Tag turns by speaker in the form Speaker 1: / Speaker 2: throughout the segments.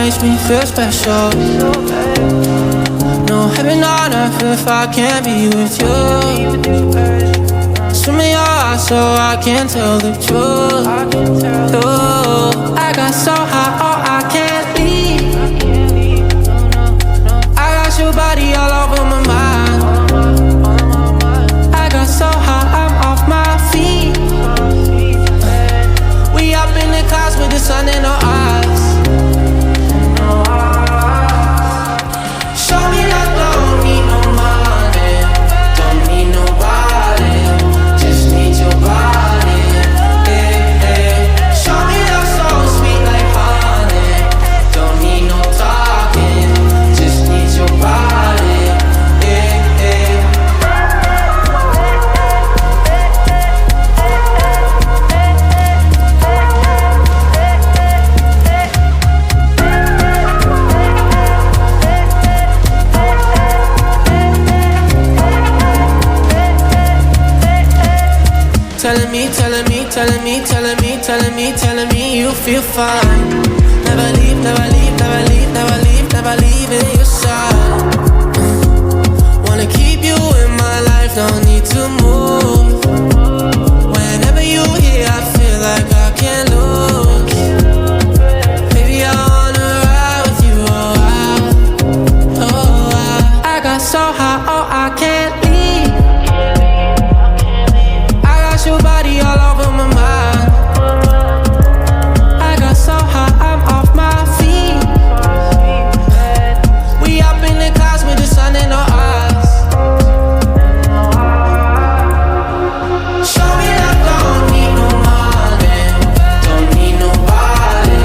Speaker 1: makes me feel special. No heaven on earth if I can't be with you. Swim in your eyes so I can tell the truth. Ooh, I got so high, oh I can't leave. I got your body all over my mind. I got so high, I'm off my feet. We up in the clouds with the sun in our eyes. Show me that don't need no money, don't need nobody, just need your body. Yeah, yeah. Show me that soul sweet like honey, don't need no talking, just need your body. Yeah, yeah. Telling me, telling me, telling me, telling me, telling me, telling me you feel fine. Never leave, never leave, never leave, never leave, never leave in your side. Wanna keep you in my life, no need to move. Whenever you here, I feel like I can't lose. Baby, I wanna ride with you, I got so high, oh I can't leave. Your body all over my mind. I got so high, I'm off my feet. We up in the clouds with the sun in our eyes. Show me that don't need no money, don't need nobody,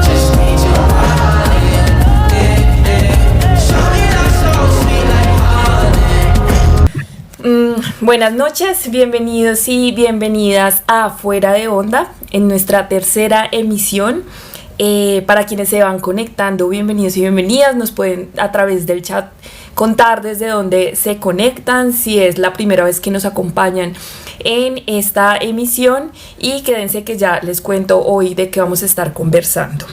Speaker 1: just need your body. Yeah, yeah. Show me that soul sweet like honey.
Speaker 2: Buenas noches, bienvenidos y bienvenidas a Fuera de Onda en nuestra tercera emisión. Para quienes se van conectando, bienvenidos y bienvenidas. Nos pueden a través del chat contar desde dónde se conectan, si es la primera vez que nos acompañan en esta emisión, y quédense que ya les cuento hoy de qué vamos a estar conversando.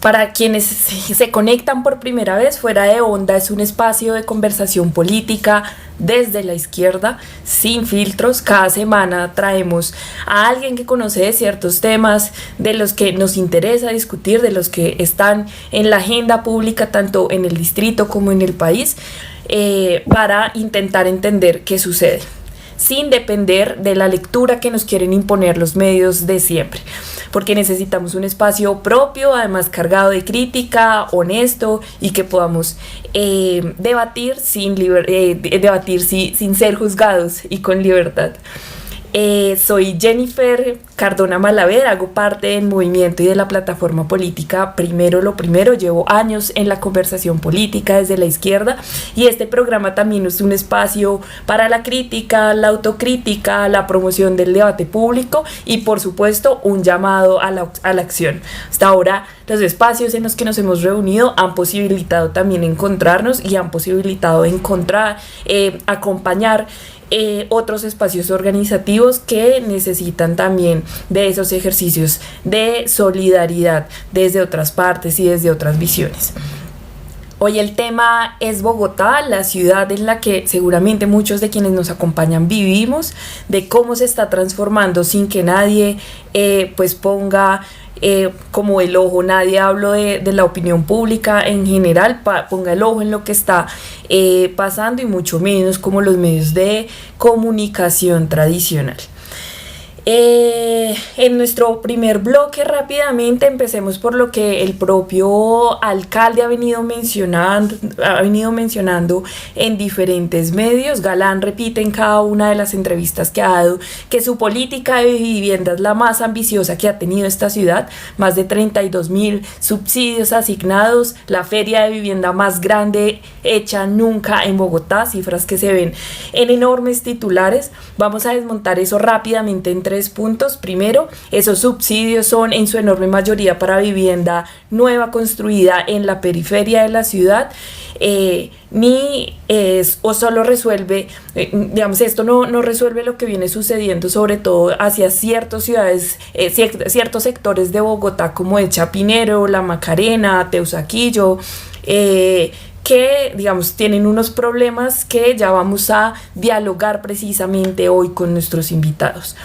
Speaker 2: Para quienes se conectan por primera vez, Fuera de Onda es un espacio de conversación política desde la izquierda, sin filtros. Cada semana traemos a alguien que conoce de ciertos temas, de los que nos interesa discutir, de los que están en la agenda pública, tanto en el distrito como en el país, para intentar entender qué sucede, sin depender de la lectura que nos quieren imponer los medios de siempre, porque necesitamos un espacio propio, además cargado de crítica, honesto, y que podamos debatir sin ser juzgados y con libertad. Soy Jennifer Cardona Malaver, hago parte del movimiento y de la plataforma política Primero lo Primero. Llevo años en la conversación política desde la izquierda, y este programa también es un espacio para la crítica, la autocrítica, la promoción del debate público y, por supuesto, un llamado a la acción. Hasta ahora, los espacios en los que nos hemos reunido han posibilitado también encontrarnos y han posibilitado acompañar otros espacios organizativos que necesitan también de esos ejercicios de solidaridad desde otras partes y desde otras visiones. Hoy el tema es Bogotá, la ciudad en la que seguramente muchos de quienes nos acompañan vivimos, de cómo se está transformando sin que nadie ponga como el ojo. Nadie hablo de la opinión pública en general, ponga el ojo en lo que está pasando, y mucho menos como los medios de comunicación tradicional. En nuestro primer bloque, rápidamente empecemos por lo que el propio alcalde ha venido mencionando en diferentes medios. Galán repite en cada una de las entrevistas que ha dado que su política de vivienda es la más ambiciosa que ha tenido esta ciudad, más de 32.000 subsidios asignados, la feria de vivienda más grande hecha nunca en Bogotá, cifras que se ven en enormes titulares. Vamos a desmontar eso rápidamente entre 3 puntos. Primero, esos subsidios son en su enorme mayoría para vivienda nueva construida en la periferia de la ciudad. O solo resuelve, digamos, esto no resuelve lo que viene sucediendo, sobre todo hacia ciertas ciudades, ciertos sectores de Bogotá, como el Chapinero, La Macarena, Teusaquillo, que, digamos, tienen unos problemas que ya vamos a dialogar precisamente hoy con nuestros invitados.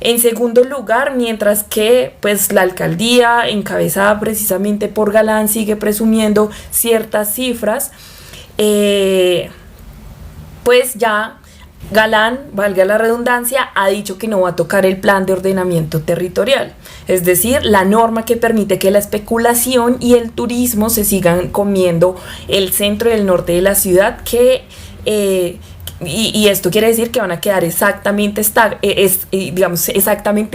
Speaker 2: En segundo lugar, mientras que pues la alcaldía, encabezada precisamente por Galán, sigue presumiendo ciertas cifras, pues ya Galán, valga la redundancia, ha dicho que no va a tocar el plan de ordenamiento territorial, es decir, la norma que permite que la especulación y el turismo se sigan comiendo el centro y el norte de la ciudad, y esto quiere decir que van a quedar exactamente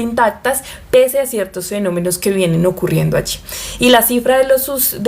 Speaker 2: intactas pese a ciertos fenómenos que vienen ocurriendo allí. Y la cifra de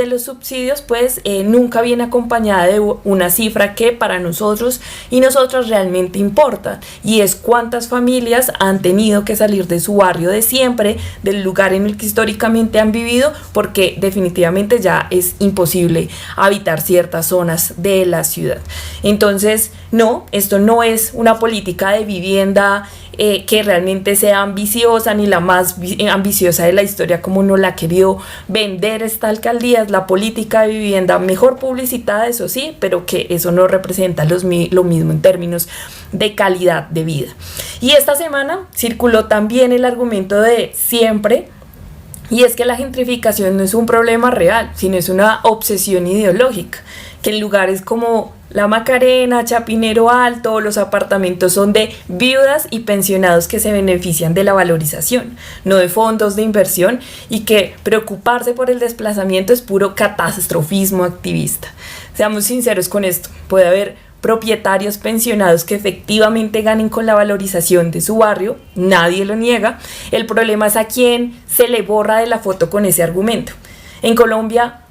Speaker 2: los subsidios pues nunca viene acompañada de una cifra que para nosotros y nosotras realmente importa, y es cuántas familias han tenido que salir de su barrio de siempre, del lugar en el que históricamente han vivido, porque definitivamente ya es imposible habitar ciertas zonas de la ciudad. Entonces, no, esto no es una política de vivienda que realmente sea ambiciosa, ni la más ambiciosa de la historia como nos la ha querido vender esta alcaldía. Es la política de vivienda mejor publicitada, eso sí, pero que eso no representa lo mismo en términos de calidad de vida. Y esta semana circuló también el argumento de siempre, y es que la gentrificación no es un problema real, sino es una obsesión ideológica, que en lugares como La Macarena, Chapinero Alto, los apartamentos son de viudas y pensionados que se benefician de la valorización, no de fondos de inversión, y que preocuparse por el desplazamiento es puro catastrofismo activista. Seamos sinceros con esto, puede haber propietarios pensionados que efectivamente ganen con la valorización de su barrio, nadie lo niega. El problema es a quien se le borra de la foto con ese argumento. En Colombia,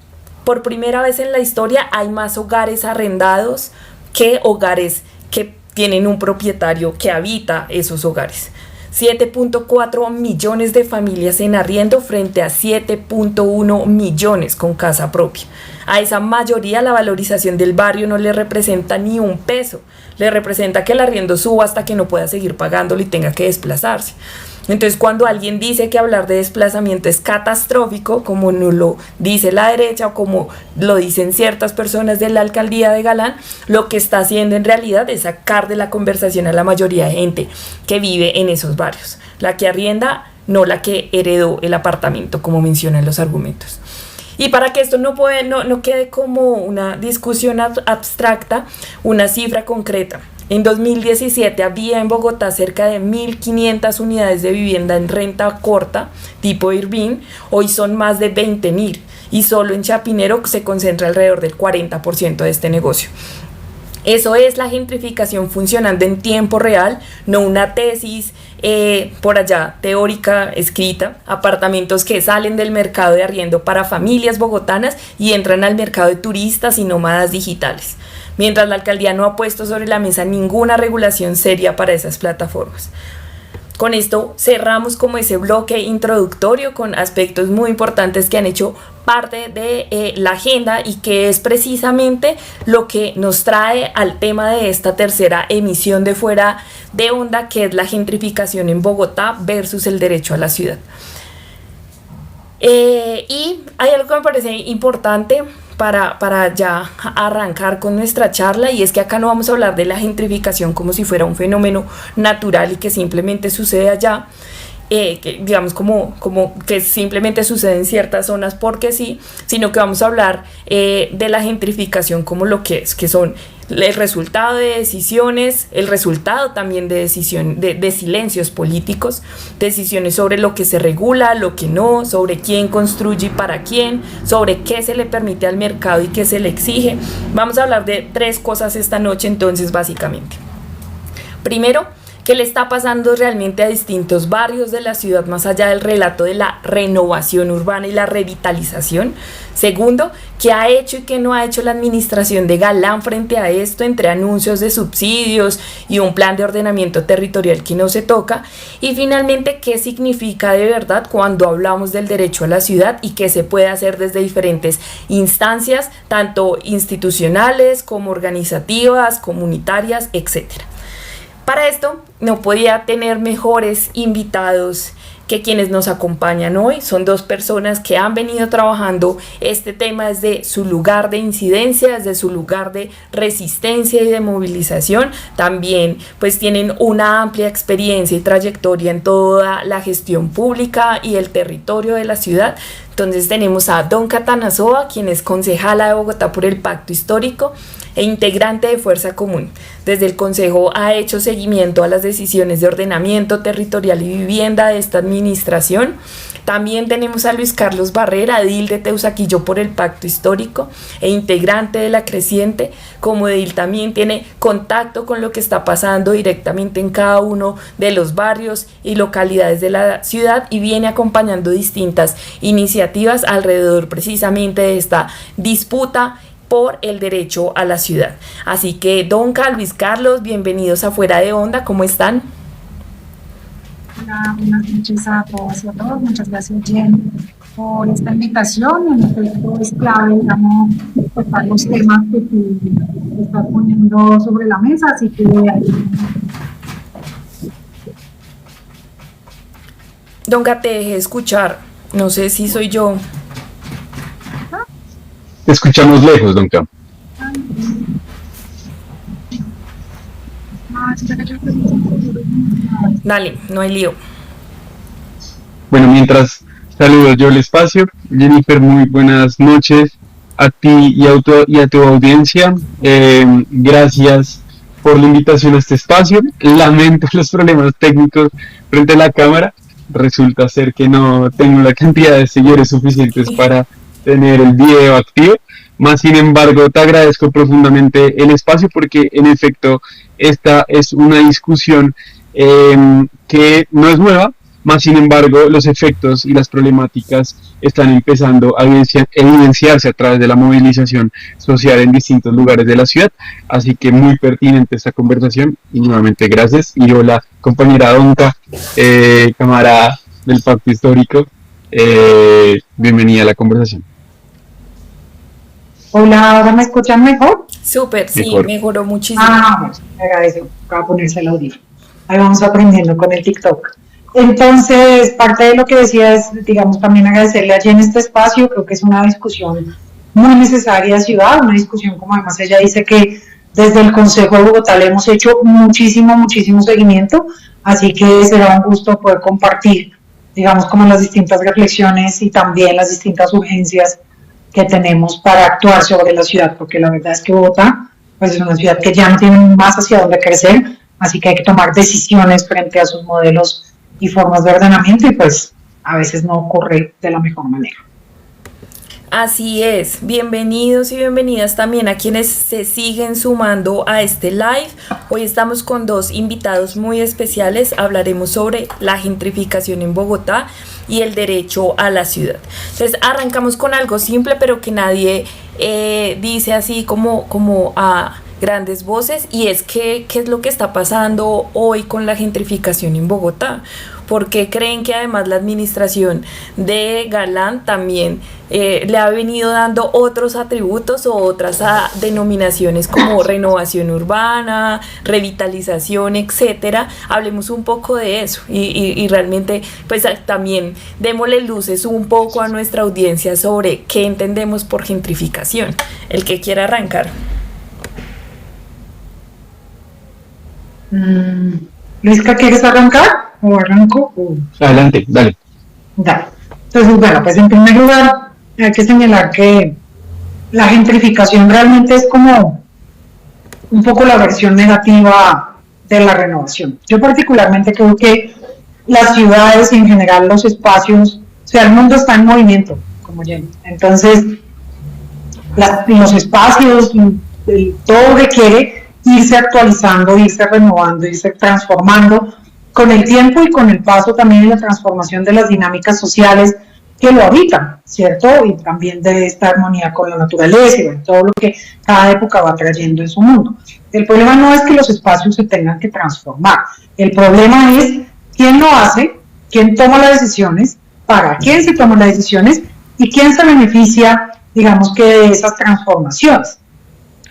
Speaker 2: por primera vez en la historia, hay más hogares arrendados que hogares que tienen un propietario que habita esos hogares. 7.4 millones de familias en arriendo frente a 7.1 millones con casa propia. A esa mayoría la valorización del barrio no le representa ni un peso, le representa que el arriendo suba hasta que no pueda seguir pagándolo y tenga que desplazarse. Entonces, cuando alguien dice que hablar de desplazamiento es catastrófico, como nos lo dice la derecha o como lo dicen ciertas personas de la alcaldía de Galán, lo que está haciendo en realidad es sacar de la conversación a la mayoría de gente que vive en esos barrios. La que arrienda, no la que heredó el apartamento, como mencionan los argumentos. Y para que esto no quede como una discusión abstracta, una cifra concreta. En 2017 había en Bogotá cerca de 1.500 unidades de vivienda en renta corta, tipo Airbnb. Hoy son más de 20.000 y solo en Chapinero se concentra alrededor del 40% de este negocio. Eso es la gentrificación funcionando en tiempo real, no una tesis por allá teórica escrita. Apartamentos que salen del mercado de arriendo para familias bogotanas y entran al mercado de turistas y nómadas digitales, mientras la alcaldía no ha puesto sobre la mesa ninguna regulación seria para esas plataformas. Con esto cerramos como ese bloque introductorio con aspectos muy importantes que han hecho parte de la agenda y que es precisamente lo que nos trae al tema de esta tercera emisión de Fuera de Onda, que es la gentrificación en Bogotá versus el derecho a la ciudad. Y hay algo que me parece importante para ya arrancar con nuestra charla, y es que acá no vamos a hablar de la gentrificación como si fuera un fenómeno natural y que simplemente sucede allá, que digamos como que simplemente sucede en ciertas zonas porque sí, sino que vamos a hablar de la gentrificación como lo que es, que son el resultado de decisiones, el resultado también de silencios políticos, decisiones sobre lo que se regula, lo que no, sobre quién construye y para quién, sobre qué se le permite al mercado y qué se le exige. Vamos a hablar de 3 cosas esta noche entonces, básicamente. Primero, ¿Qué le está pasando realmente a distintos barrios de la ciudad más allá del relato de la renovación urbana y la revitalización? Segundo, ¿qué ha hecho y qué no ha hecho la administración de Galán frente a esto, entre anuncios de subsidios y un plan de ordenamiento territorial que no se toca? Y finalmente, ¿qué significa de verdad cuando hablamos del derecho a la ciudad y qué se puede hacer desde diferentes instancias, tanto institucionales como organizativas, comunitarias, etcétera? Para esto no podía tener mejores invitados que quienes nos acompañan hoy. Son dos personas que han venido trabajando este tema desde su lugar de incidencia, desde su lugar de resistencia y de movilización. También pues tienen una amplia experiencia y trayectoria en toda la gestión pública y el territorio de la ciudad. Entonces tenemos a Donka Atanasoa, quien es concejala de Bogotá por el Pacto Histórico e integrante de Fuerza Común. Desde el Consejo ha hecho seguimiento a las decisiones de ordenamiento territorial y vivienda de esta administración. También tenemos a Luis Carlos Barrera, edil de Teusaquillo por el Pacto Histórico e integrante de La Creciente. Como edil también tiene contacto con lo que está pasando directamente en cada uno de los barrios y localidades de la ciudad y viene acompañando distintas iniciativas alrededor precisamente de esta disputa por el derecho a la ciudad. Así que Donka, Luis Carlos, bienvenidos a Fuera de Onda, ¿cómo están?
Speaker 3: Hola, buenas noches a todos y a todos. Muchas gracias, Jen, por esta invitación. En efecto, es clave, digamos, tocar los temas que tú estás poniendo sobre la mesa, así que...
Speaker 2: Donka, te dejé escuchar, no sé si soy yo.
Speaker 4: Te escuchamos lejos, Donka.
Speaker 2: Dale, no hay lío.
Speaker 4: Bueno, mientras saludo yo el espacio, Jennifer, muy buenas noches a ti y a tu audiencia. Gracias por la invitación a este espacio. Lamento los problemas técnicos frente a la cámara. Resulta ser que no tengo la cantidad de seguidores suficientes para tener el video activo, más sin embargo te agradezco profundamente el espacio porque en efecto esta es una discusión que no es nueva, más sin embargo los efectos y las problemáticas están empezando a evidenciarse a través de la movilización social en distintos lugares de la ciudad, así que muy pertinente esta conversación y nuevamente gracias. Y hola compañera Donka, camarada del Pacto Histórico, bienvenida a la conversación.
Speaker 3: Hola, ¿ahora me escuchan mejor?
Speaker 2: Súper, sí,
Speaker 4: Mejor.
Speaker 2: mejoró muchísimo.
Speaker 3: Bueno, me agradezco. Voy a ponerse el audífono. Ahí vamos aprendiendo con el TikTok. Entonces, parte de lo que decía es, digamos, también agradecerle a Jen este espacio. Creo que es una discusión muy necesaria de ciudad, una discusión, como además ella dice, que desde el Consejo de Bogotá le hemos hecho muchísimo seguimiento, así que será un gusto poder compartir, digamos, como las distintas reflexiones y también las distintas urgencias que tenemos para actuar sobre la ciudad, porque la verdad es que Bogotá pues, es una ciudad que ya no tiene más hacia dónde crecer, así que hay que tomar decisiones frente a sus modelos y formas de ordenamiento y pues a veces no ocurre de la mejor manera.
Speaker 2: Así es, bienvenidos y bienvenidas también a quienes se siguen sumando a este live. Hoy estamos con dos invitados muy especiales, hablaremos sobre la gentrificación en Bogotá y el derecho a la ciudad. Entonces arrancamos con algo simple pero que nadie dice así como a grandes voces, y es que qué es lo que está pasando hoy con la gentrificación en Bogotá. Porque creen que además la administración de Galán también le ha venido dando otros atributos o otras denominaciones como renovación urbana, revitalización, etcétera. Hablemos un poco de eso y realmente pues también démosle luces un poco a nuestra audiencia sobre qué entendemos por gentrificación. El que quiera arrancar.
Speaker 3: Luisca, ¿quieres arrancar? ¿O arranco?
Speaker 4: Adelante, dale.
Speaker 3: Dale. Entonces, bueno, pues en primer lugar hay que señalar que la gentrificación realmente es como un poco la versión negativa de la renovación. Yo particularmente creo que las ciudades y en general los espacios, o sea, el mundo está en movimiento, como ya. Entonces, los espacios, todo requiere irse actualizando, irse renovando, irse transformando con el tiempo y con el paso también en la transformación de las dinámicas sociales que lo habitan, ¿cierto? Y también de esta armonía con la naturaleza y de todo lo que cada época va trayendo en su mundo. El problema no es que los espacios se tengan que transformar, el problema es quién lo hace, quién toma las decisiones, para quién se toman las decisiones y quién se beneficia, digamos que de esas transformaciones.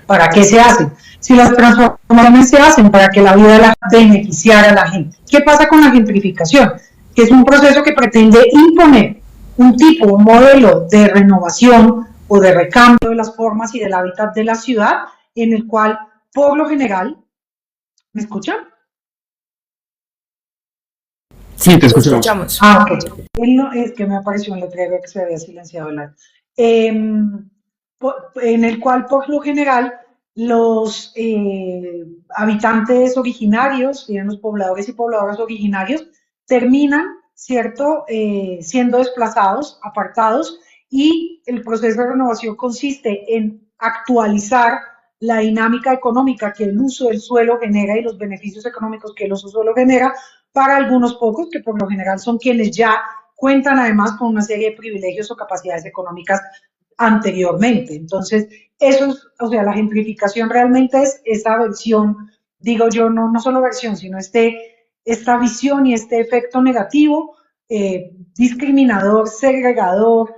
Speaker 3: ¿Para qué se hacen? Si las transformaciones se hacen para que la vida beneficiara a la gente. ¿Qué pasa con la gentrificación? Que es un proceso que pretende imponer un tipo, un modelo de renovación o de recambio de las formas y del hábitat de la ciudad, en el cual, por lo general, ¿me escuchan?
Speaker 4: Sí, te escuchamos.
Speaker 3: Ok. Es que me apareció un letrero que se había silenciado el audio. En el cual, por lo general, los habitantes originarios, los pobladores y pobladoras originarios, terminan, ¿cierto?, siendo desplazados, apartados, y el proceso de renovación consiste en actualizar la dinámica económica que el uso del suelo genera y los beneficios económicos que el uso del suelo genera para algunos pocos, que por lo general son quienes ya cuentan además con una serie de privilegios o capacidades económicas anteriormente. Entonces, eso es, o sea, la gentrificación realmente es esa versión, digo yo, no solo versión, sino esta visión y este efecto negativo, discriminador, segregador,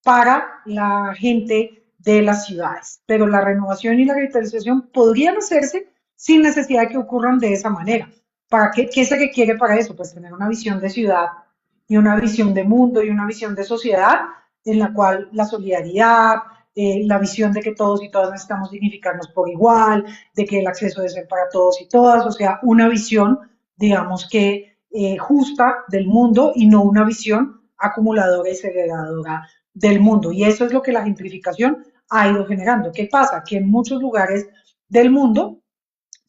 Speaker 3: para la gente de las ciudades. Pero la renovación y la revitalización podrían hacerse sin necesidad de que ocurran de esa manera. ¿Para qué se requiere para eso? Pues tener una visión de ciudad y una visión de mundo y una visión de sociedad en la cual la solidaridad, la visión de que todos y todas necesitamos dignificarnos por igual, de que el acceso debe ser para todos y todas, o sea, una visión, digamos que justa del mundo y no una visión acumuladora y segregadora del mundo. Y eso es lo que la gentrificación ha ido generando. ¿Qué pasa? Que en muchos lugares del mundo,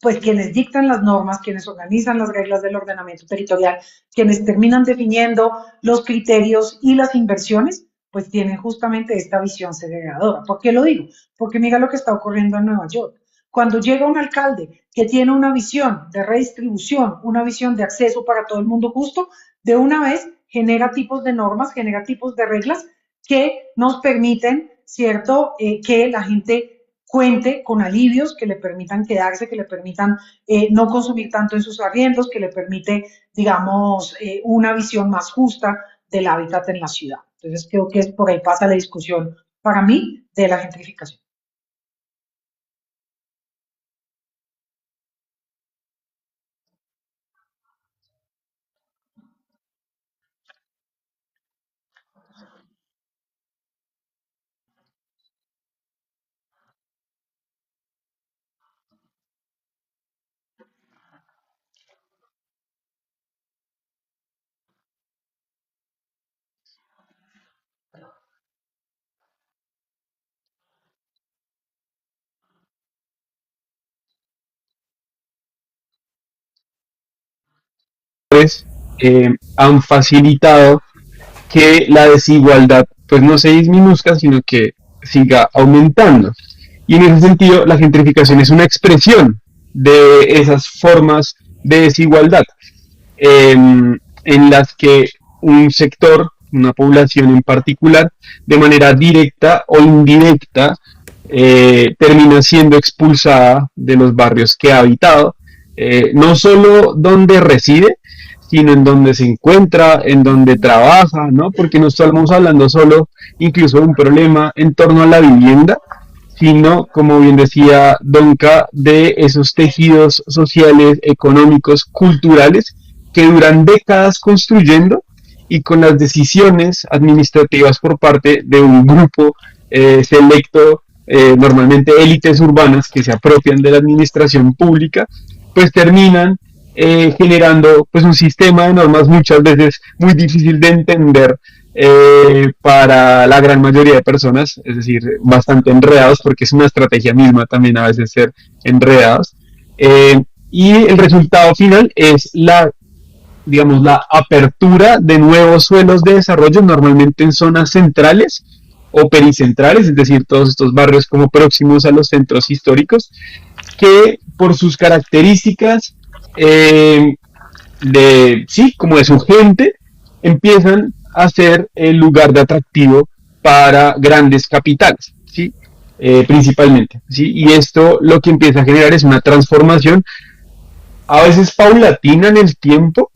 Speaker 3: pues quienes dictan las normas, quienes organizan las reglas del ordenamiento territorial, quienes terminan definiendo los criterios y las inversiones, pues tienen justamente esta visión segregadora. ¿Por qué lo digo? Porque mira lo que está ocurriendo en Nueva York. Cuando llega un alcalde que tiene una visión de redistribución, una visión de acceso para todo el mundo justo, de una vez genera tipos de normas, genera tipos de reglas que nos permiten, ¿cierto?, que la gente cuente con alivios que le permitan quedarse, que le permitan no consumir tanto en sus arriendos, que le permite, digamos, una visión más justa del hábitat en la ciudad. Entonces creo que por ahí pasa la discusión, para mí, de la gentrificación.
Speaker 4: Han facilitado que la desigualdad pues no se disminuzca, sino que siga aumentando. Y en ese sentido, la gentrificación es una expresión de esas formas de desigualdad en las que un sector, una población en particular, de manera directa o indirecta, termina siendo expulsada de los barrios que ha habitado, no solo donde reside, sino en donde se encuentra, en donde trabaja, ¿no? Porque no estamos hablando solo incluso de un problema en torno a la vivienda, sino, como bien decía Donka, de esos tejidos sociales, económicos, culturales, que duran décadas construyendo y con las decisiones administrativas por parte de un grupo selecto, normalmente élites urbanas que se apropian de la administración pública, pues terminan generando pues un sistema de normas muchas veces muy difícil de entender para la gran mayoría de personas, es decir, bastante enredados, porque es una estrategia misma también a veces ser enredados, y el resultado final es digamos, la apertura de nuevos suelos de desarrollo, normalmente en zonas centrales o pericentrales, es decir, todos estos barrios como próximos a los centros históricos, que por sus características como de su gente, empiezan a ser el lugar de atractivo para grandes capitales, ¿sí? Principalmente, ¿sí? Y esto lo que empieza a generar es una transformación, a veces paulatina en el tiempo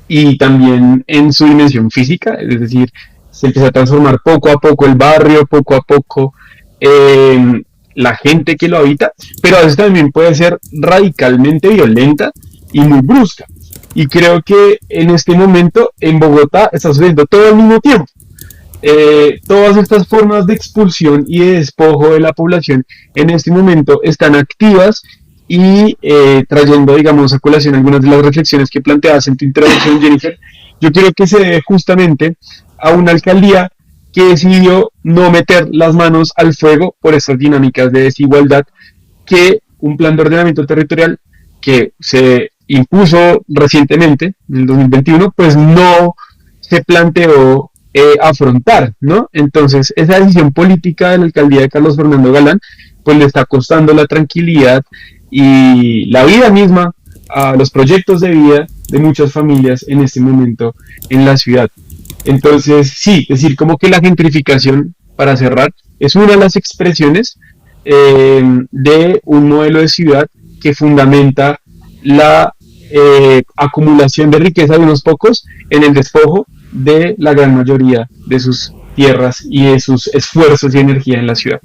Speaker 4: y también en su dimensión física, es decir, se empieza a transformar poco a poco el barrio, poco a poco la gente que lo habita, pero a veces también puede ser radicalmente violenta y muy brusca. Y creo que en este momento en Bogotá está sucediendo todo al mismo tiempo. Todas estas formas de expulsión y de despojo de la población en este momento están activas y trayendo, digamos, a colación algunas de las reflexiones que planteabas en tu introducción, Jennifer. Yo creo que se debe justamente a una alcaldía que decidió no meter las manos al fuego por estas dinámicas de desigualdad que un plan de ordenamiento territorial que se impuso recientemente, en el 2021, pues no se planteó afrontar, ¿no? Entonces, esa decisión política de la alcaldía de Carlos Fernando Galán, pues le está costando la tranquilidad y la vida misma a los proyectos de vida de muchas familias en este momento en la ciudad. Entonces, sí, es decir, como que la gentrificación, para cerrar, es una de las expresiones de un modelo de ciudad que fundamenta la acumulación de riqueza de unos pocos en el despojo de la gran mayoría de sus tierras y de sus esfuerzos y energía en la ciudad.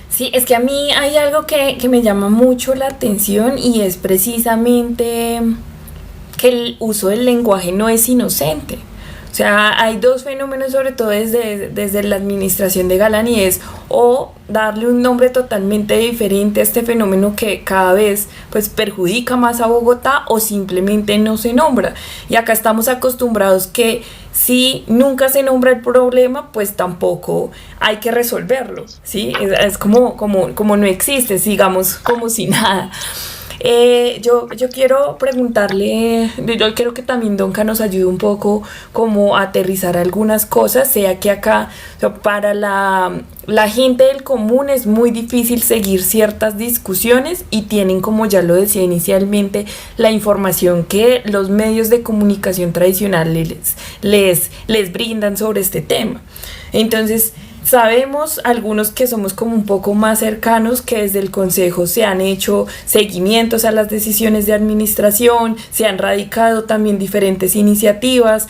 Speaker 2: Sí, es que a mí hay algo que me llama mucho la atención y es precisamente que el uso del lenguaje no es inocente. O sea, hay dos fenómenos, sobre todo desde la administración de Galán, y es o darle un nombre totalmente diferente a este fenómeno que cada vez pues perjudica más a Bogotá, o simplemente no se nombra. Y acá estamos acostumbrados que si nunca se nombra el problema, pues tampoco hay que resolverlo, ¿sí? Es como no existe, digamos, como si nada. Yo quiero preguntarle, yo quiero que también Donka nos ayude un poco como a aterrizar algunas cosas, sea que acá, o sea, para la gente del común es muy difícil seguir ciertas discusiones y tienen, como ya lo decía inicialmente, la información que los medios de comunicación tradicionales les brindan sobre este tema. Entonces, sabemos algunos que somos como un poco más cercanos que desde el Consejo se han hecho seguimientos a las decisiones de administración, se han radicado también diferentes iniciativas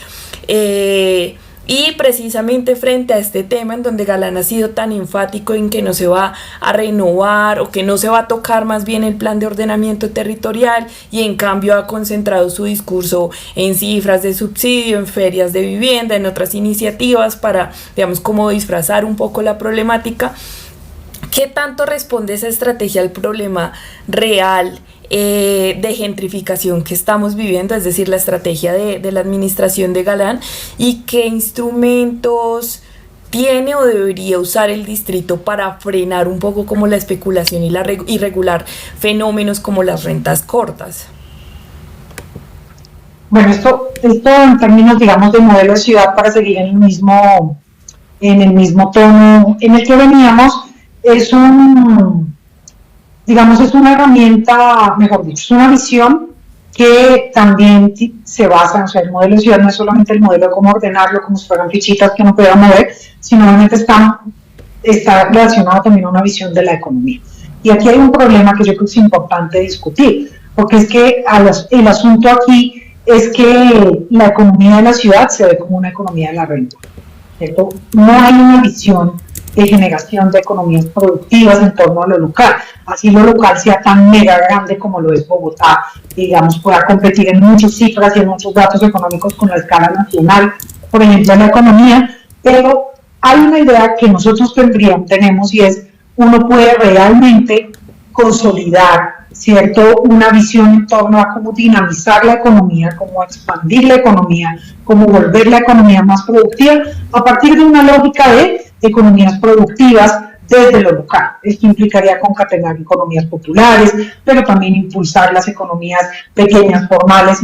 Speaker 2: y precisamente frente a este tema en donde Galán ha sido tan enfático en que no se va a renovar o que no se va a tocar más bien el plan de ordenamiento territorial, y en cambio ha concentrado su discurso en cifras de subsidio, en ferias de vivienda, en otras iniciativas para, digamos, como disfrazar un poco la problemática. ¿Qué tanto responde esa estrategia al problema real de gentrificación que estamos viviendo, es decir, la estrategia de la administración de Galán, y qué instrumentos tiene o debería usar el distrito para frenar un poco como la especulación y regular fenómenos como las rentas cortas?
Speaker 3: Bueno, esto en términos, digamos, de modelo de ciudad, para seguir en el mismo tono en el que veníamos, es una herramienta, mejor dicho, es una visión que también se basa, o sea, el modelo de ciudad no es solamente el modelo de cómo ordenarlo, como si fueran fichitas que uno pueda mover, sino realmente está relacionado también a una visión de la economía. Y aquí hay un problema que yo creo que es importante discutir, porque es que el asunto aquí es que la economía de la ciudad se ve como una economía de la renta, ¿cierto? No hay una visión de generación de economías productivas en torno a lo local. Así lo local sea tan mega grande como lo es Bogotá, digamos, pueda competir en muchas cifras y en muchos datos económicos con la escala nacional, por ejemplo, en la economía, pero hay una idea que nosotros tenemos, y es, uno puede realmente consolidar, ¿cierto?, una visión en torno a cómo dinamizar la economía, cómo expandir la economía, cómo volver la economía más productiva, a partir de una lógica de economías productivas, desde lo local. Esto implicaría concatenar economías populares, pero también impulsar las economías pequeñas, formales,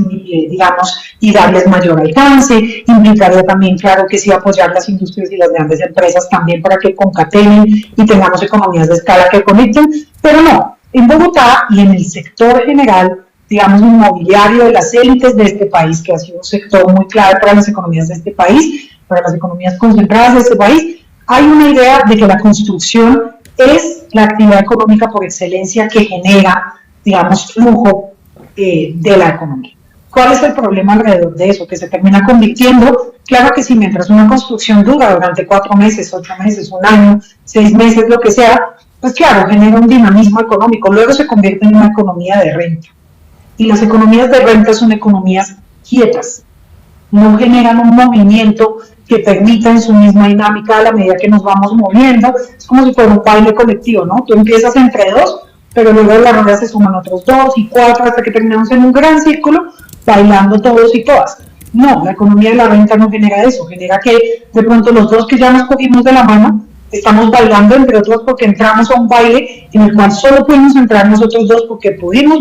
Speaker 3: y darles mayor alcance. Implicaría también, claro que sí, apoyar las industrias y las grandes empresas también para que concatenen y tengamos economías de escala que conecten, pero no, en Bogotá y en el sector general, digamos, inmobiliario de las élites de este país, que ha sido un sector muy clave para las economías de este país, para las economías concentradas de este país, hay una idea de que la construcción es la actividad económica por excelencia que genera, digamos, flujo de la economía. ¿Cuál es el problema alrededor de eso? Que se termina convirtiendo, claro que sí, mientras una construcción dura durante 4 meses, 8 meses, 1 año, 6 meses, lo que sea, pues claro, genera un dinamismo económico, luego se convierte en una economía de renta. Y las economías de renta son economías quietas, no generan un movimiento que permita en su misma dinámica a la medida que nos vamos moviendo. Es como si fuera un baile colectivo, ¿no? Tú empiezas entre 2, pero luego de la rueda se suman otros 2 y 4 hasta que terminamos en un gran círculo bailando todos y todas. No, la economía de la renta no genera eso, genera que de pronto los 2 que ya nos cogimos de la mano estamos bailando, entre otros porque entramos a un baile en el cual solo podemos entrar nosotros 2 porque pudimos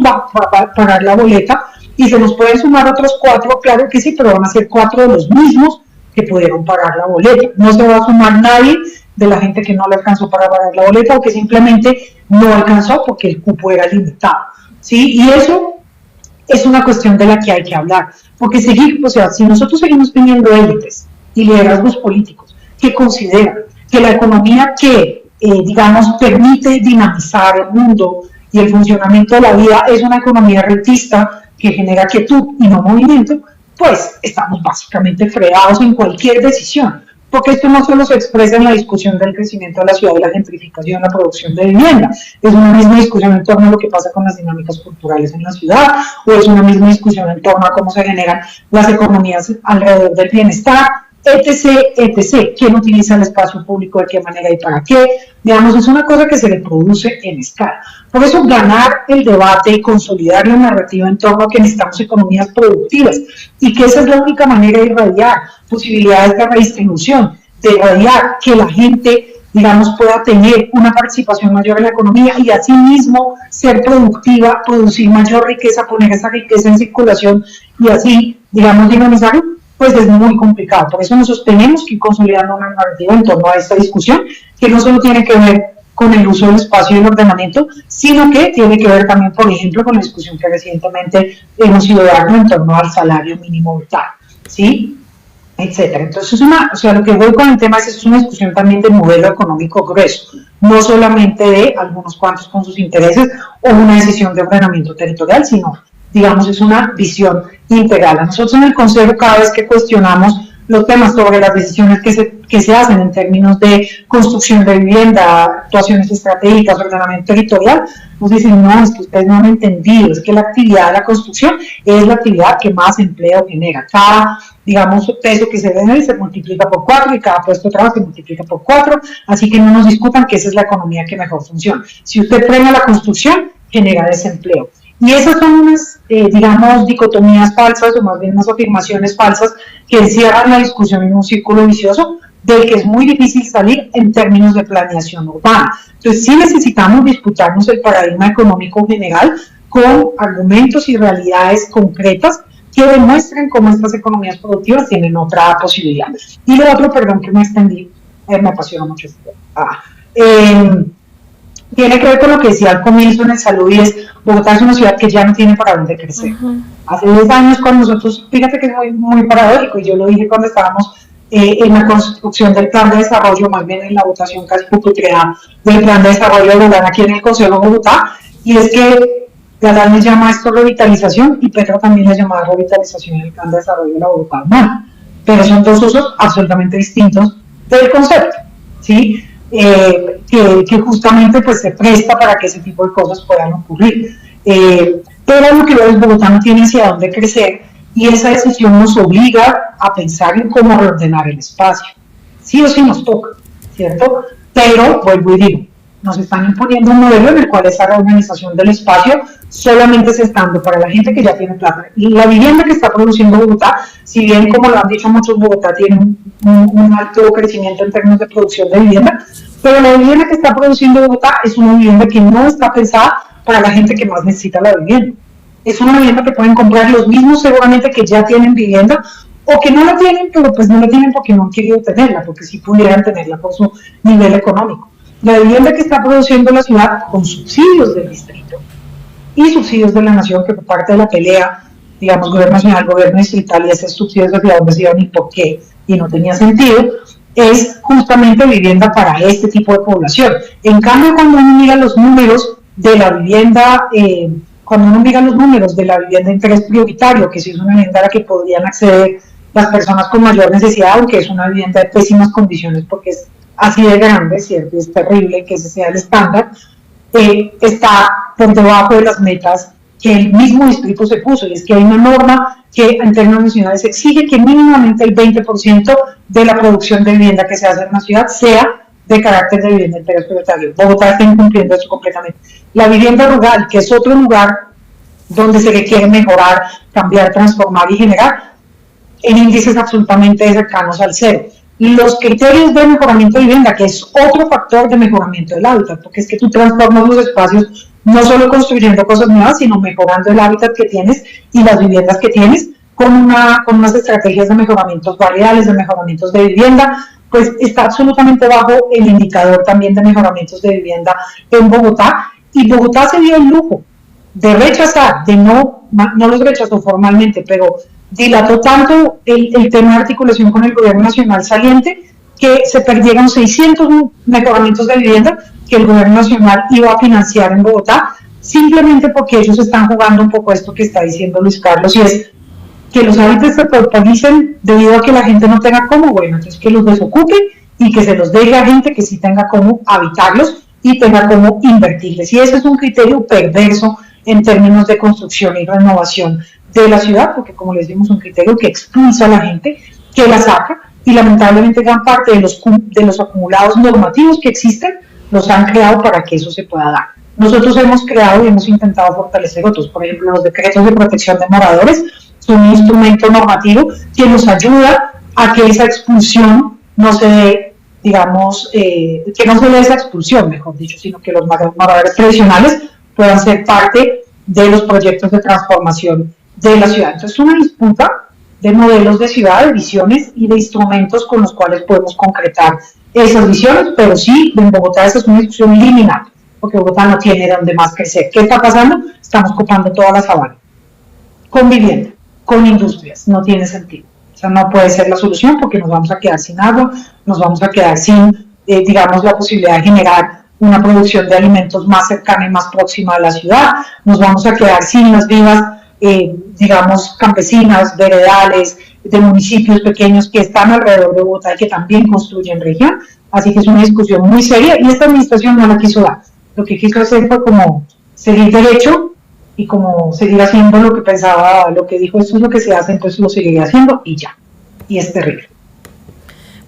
Speaker 3: pagar la boleta, y se nos pueden sumar otros 4, claro que sí, pero van a ser 4 de los mismos que pudieron pagar la boleta. No se va a sumar nadie de la gente que no le alcanzó para pagar la boleta o que simplemente no alcanzó porque el cupo era limitado, ¿sí? Y eso es una cuestión de la que hay que hablar, porque si nosotros seguimos teniendo élites y liderazgos políticos que consideran que la economía que, digamos, permite dinamizar el mundo y el funcionamiento de la vida es una economía rentista que genera quietud y no movimiento, pues estamos básicamente fregados en cualquier decisión, porque esto no solo se expresa en la discusión del crecimiento de la ciudad y la gentrificación, la producción de vivienda, es una misma discusión en torno a lo que pasa con las dinámicas culturales en la ciudad, o es una misma discusión en torno a cómo se generan las economías alrededor del bienestar, etc. ¿Quién utiliza el espacio público, de qué manera y para qué? Digamos, es una cosa que se reproduce en escala. Por eso, ganar el debate y consolidar la narrativa en torno a que necesitamos economías productivas y que esa es la única manera de irradiar posibilidades de redistribución, de irradiar que la gente, digamos, pueda tener una participación mayor en la economía y asimismo ser productiva, producir mayor riqueza, poner esa riqueza en circulación y así, digamos, dinamizar, pues es muy complicado. Por eso nosotros tenemos que ir consolidando una narrativa en torno a esta discusión, que no solo tiene que ver con el uso del espacio y el ordenamiento, sino que tiene que ver también, por ejemplo, con la discusión que recientemente hemos ido dando en torno al salario mínimo vital, ¿sí? Etcétera. Entonces, lo que voy con el tema es una discusión también de modelo económico grueso, no solamente de algunos cuantos con sus intereses o una decisión de ordenamiento territorial, sino, digamos, es una visión integral. A nosotros en el Consejo, cada vez que cuestionamos los temas sobre las decisiones que se hacen en términos de construcción de vivienda, actuaciones estratégicas, ordenamiento territorial, nos dicen, no, es que ustedes no han entendido, es que la actividad de la construcción es la actividad que más empleo genera. Cada, digamos, peso que se vende se multiplica por 4 y cada puesto de trabajo se multiplica por 4, así que no nos discutan que esa es la economía que mejor funciona. Si usted frena la construcción, genera desempleo. Y esas son unas, digamos, dicotomías falsas, o más bien unas afirmaciones falsas que encierran la discusión en un círculo vicioso del que es muy difícil salir en términos de planeación urbana. Entonces sí necesitamos disputarnos el paradigma económico general con argumentos y realidades concretas que demuestren cómo estas economías productivas tienen otra posibilidad. Y lo otro, perdón que me extendí, me apasiona mucho esto. Tiene que ver con lo que decía al comienzo en el salud, y es Bogotá es una ciudad que ya no tiene para dónde crecer. Hace 10 años cuando nosotros, fíjate que es muy, muy paradójico, y yo lo dije cuando estábamos en la construcción del plan de desarrollo, más bien en la votación casi putreada del plan de desarrollo de Galán aquí en el Consejo de Bogotá, y es que Galán le llama esto revitalización y Petro también le llamaba revitalización en el plan de desarrollo de la Bogotá urbana, pero son dos usos absolutamente distintos del concepto, ¿sí? Que justamente pues se presta para que ese tipo de cosas puedan ocurrir. Pero lo que veo Bogotá no tiene hacia dónde crecer, y esa decisión nos obliga a pensar en cómo reordenar el espacio. Sí o sí nos toca, ¿cierto? Pero, vuelvo y digo, Nos están imponiendo un modelo en el cual esa reorganización del espacio solamente se está dando para la gente que ya tiene plata. Y la vivienda que está produciendo Bogotá, si bien, como lo han dicho muchos, Bogotá tiene un alto crecimiento en términos de producción de vivienda, pero la vivienda que está produciendo Bogotá es una vivienda que no está pensada para la gente que más necesita la vivienda. Es una vivienda que pueden comprar los mismos seguramente que ya tienen vivienda, o que no la tienen, pero pues no la tienen porque no han querido tenerla, porque sí pudieran tenerla por su nivel económico. La vivienda que está produciendo la ciudad con subsidios del distrito y subsidios de la nación, que por parte de la pelea, digamos, gobierno nacional, gobierno distrital, y esos subsidios de dónde se iban y por qué, y no tenía sentido, es justamente vivienda para este tipo de población. En cambio, cuando uno mira los números de la vivienda, de interés prioritario, que sí es una vivienda a la que podrían acceder las personas con mayor necesidad, aunque es una vivienda de pésimas condiciones porque es así de grande, ¿cierto? Es terrible que ese sea el estándar, está por debajo de las metas que el mismo distrito se puso, y es que hay una norma que en términos nacionales exige que mínimamente el 20% de la producción de vivienda que se hace en una ciudad sea de carácter de vivienda de interés prioritario. Bogotá está incumpliendo eso completamente. La vivienda rural, que es otro lugar donde se requiere mejorar, cambiar, transformar y generar, en índices absolutamente cercanos al cero. Los criterios de mejoramiento de vivienda, que es otro factor de mejoramiento del hábitat, porque es que tú transformas los espacios no solo construyendo cosas nuevas, sino mejorando el hábitat que tienes y las viviendas que tienes, con unas estrategias de mejoramientos barriales, de mejoramientos de vivienda, pues está absolutamente bajo el indicador también de mejoramientos de vivienda en Bogotá, y Bogotá se dio el lujo de rechazar, no los rechazó formalmente, pero dilató tanto el tema de articulación con el gobierno nacional saliente que se perdieron 600 mejoramientos de vivienda que el gobierno nacional iba a financiar en Bogotá, simplemente porque ellos están jugando un poco esto que está diciendo Luis Carlos, y es que los hábitats se propaguicen debido a que la gente no tenga cómo, bueno, entonces que los desocupen y que se los deje a gente que sí tenga cómo habitarlos y tenga cómo invertirles. Y ese es un criterio perverso en términos de construcción y renovación de la ciudad, porque como les decimos, un criterio que expulsa a la gente, que la saca, y lamentablemente gran parte de los acumulados normativos que existen los han creado para que eso se pueda dar. Nosotros hemos creado y hemos intentado fortalecer otros, por ejemplo, los decretos de protección de moradores son un instrumento normativo que nos ayuda a que esa expulsión no se dé, digamos, que no se dé esa expulsión, mejor dicho, sino que los moradores tradicionales puedan ser parte de los proyectos de transformación de la ciudad. Entonces, es una disputa de modelos de ciudad, de visiones y de instrumentos con los cuales podemos concretar esas visiones, pero sí, en Bogotá esa es una discusión liminal, porque Bogotá no tiene donde más crecer. ¿Qué está pasando? Estamos copando toda la sabana, con vivienda, con industrias, no tiene sentido. O sea, no puede ser la solución porque nos vamos a quedar sin agua, nos vamos a quedar sin, digamos, la posibilidad de generar una producción de alimentos más cercana y más próxima a la ciudad, nos vamos a quedar sin las vivas, digamos, campesinas, veredales, de municipios pequeños que están alrededor de Bogotá y que también construyen región. Así que es una discusión muy seria y esta administración no la quiso dar. Lo que quiso hacer fue como seguir derecho y como seguir haciendo lo que pensaba, lo que dijo, esto es lo que se hace, entonces lo seguiré haciendo y ya. Y es terrible.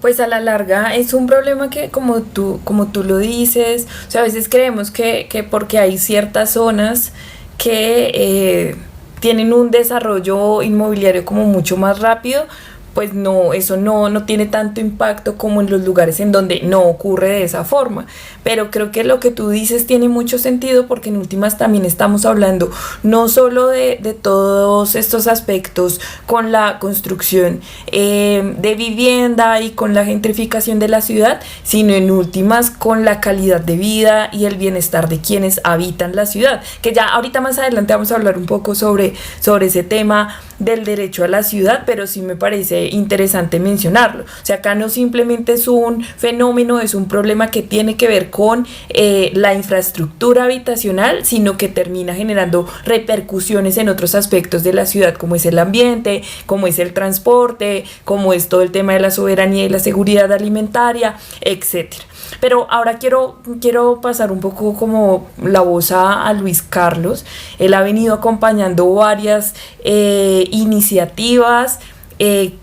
Speaker 2: Pues a la larga es un problema que como tú lo dices, o sea, a veces creemos que porque hay ciertas zonas que tienen un desarrollo inmobiliario como mucho más rápido, pues no, eso no tiene tanto impacto como en los lugares en donde no ocurre de esa forma. Pero creo que lo que tú dices tiene mucho sentido porque en últimas también estamos hablando no solo de todos estos aspectos con la construcción de vivienda y con la gentrificación de la ciudad, sino en últimas con la calidad de vida y el bienestar de quienes habitan la ciudad, que ya ahorita más adelante vamos a hablar un poco sobre ese tema del derecho a la ciudad, pero sí me parece interesante mencionarlo. O sea, acá no simplemente es un fenómeno, es un problema que tiene que ver con la infraestructura habitacional, sino que termina generando repercusiones en otros aspectos de la ciudad, como es el ambiente, como es el transporte, como es todo el tema de la soberanía y la seguridad alimentaria, etcétera. Pero ahora quiero pasar un poco como la voz a Luis Carlos. Él ha venido acompañando varias iniciativas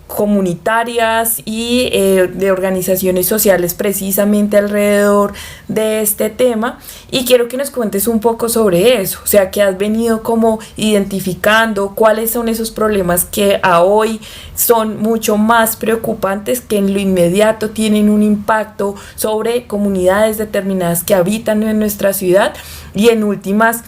Speaker 2: comunitarias y de organizaciones sociales precisamente alrededor de este tema, y quiero que nos cuentes un poco sobre eso, o sea, que has venido como identificando cuáles son esos problemas que a hoy son mucho más preocupantes, que en lo inmediato tienen un impacto sobre comunidades determinadas que habitan en nuestra ciudad, y en últimas,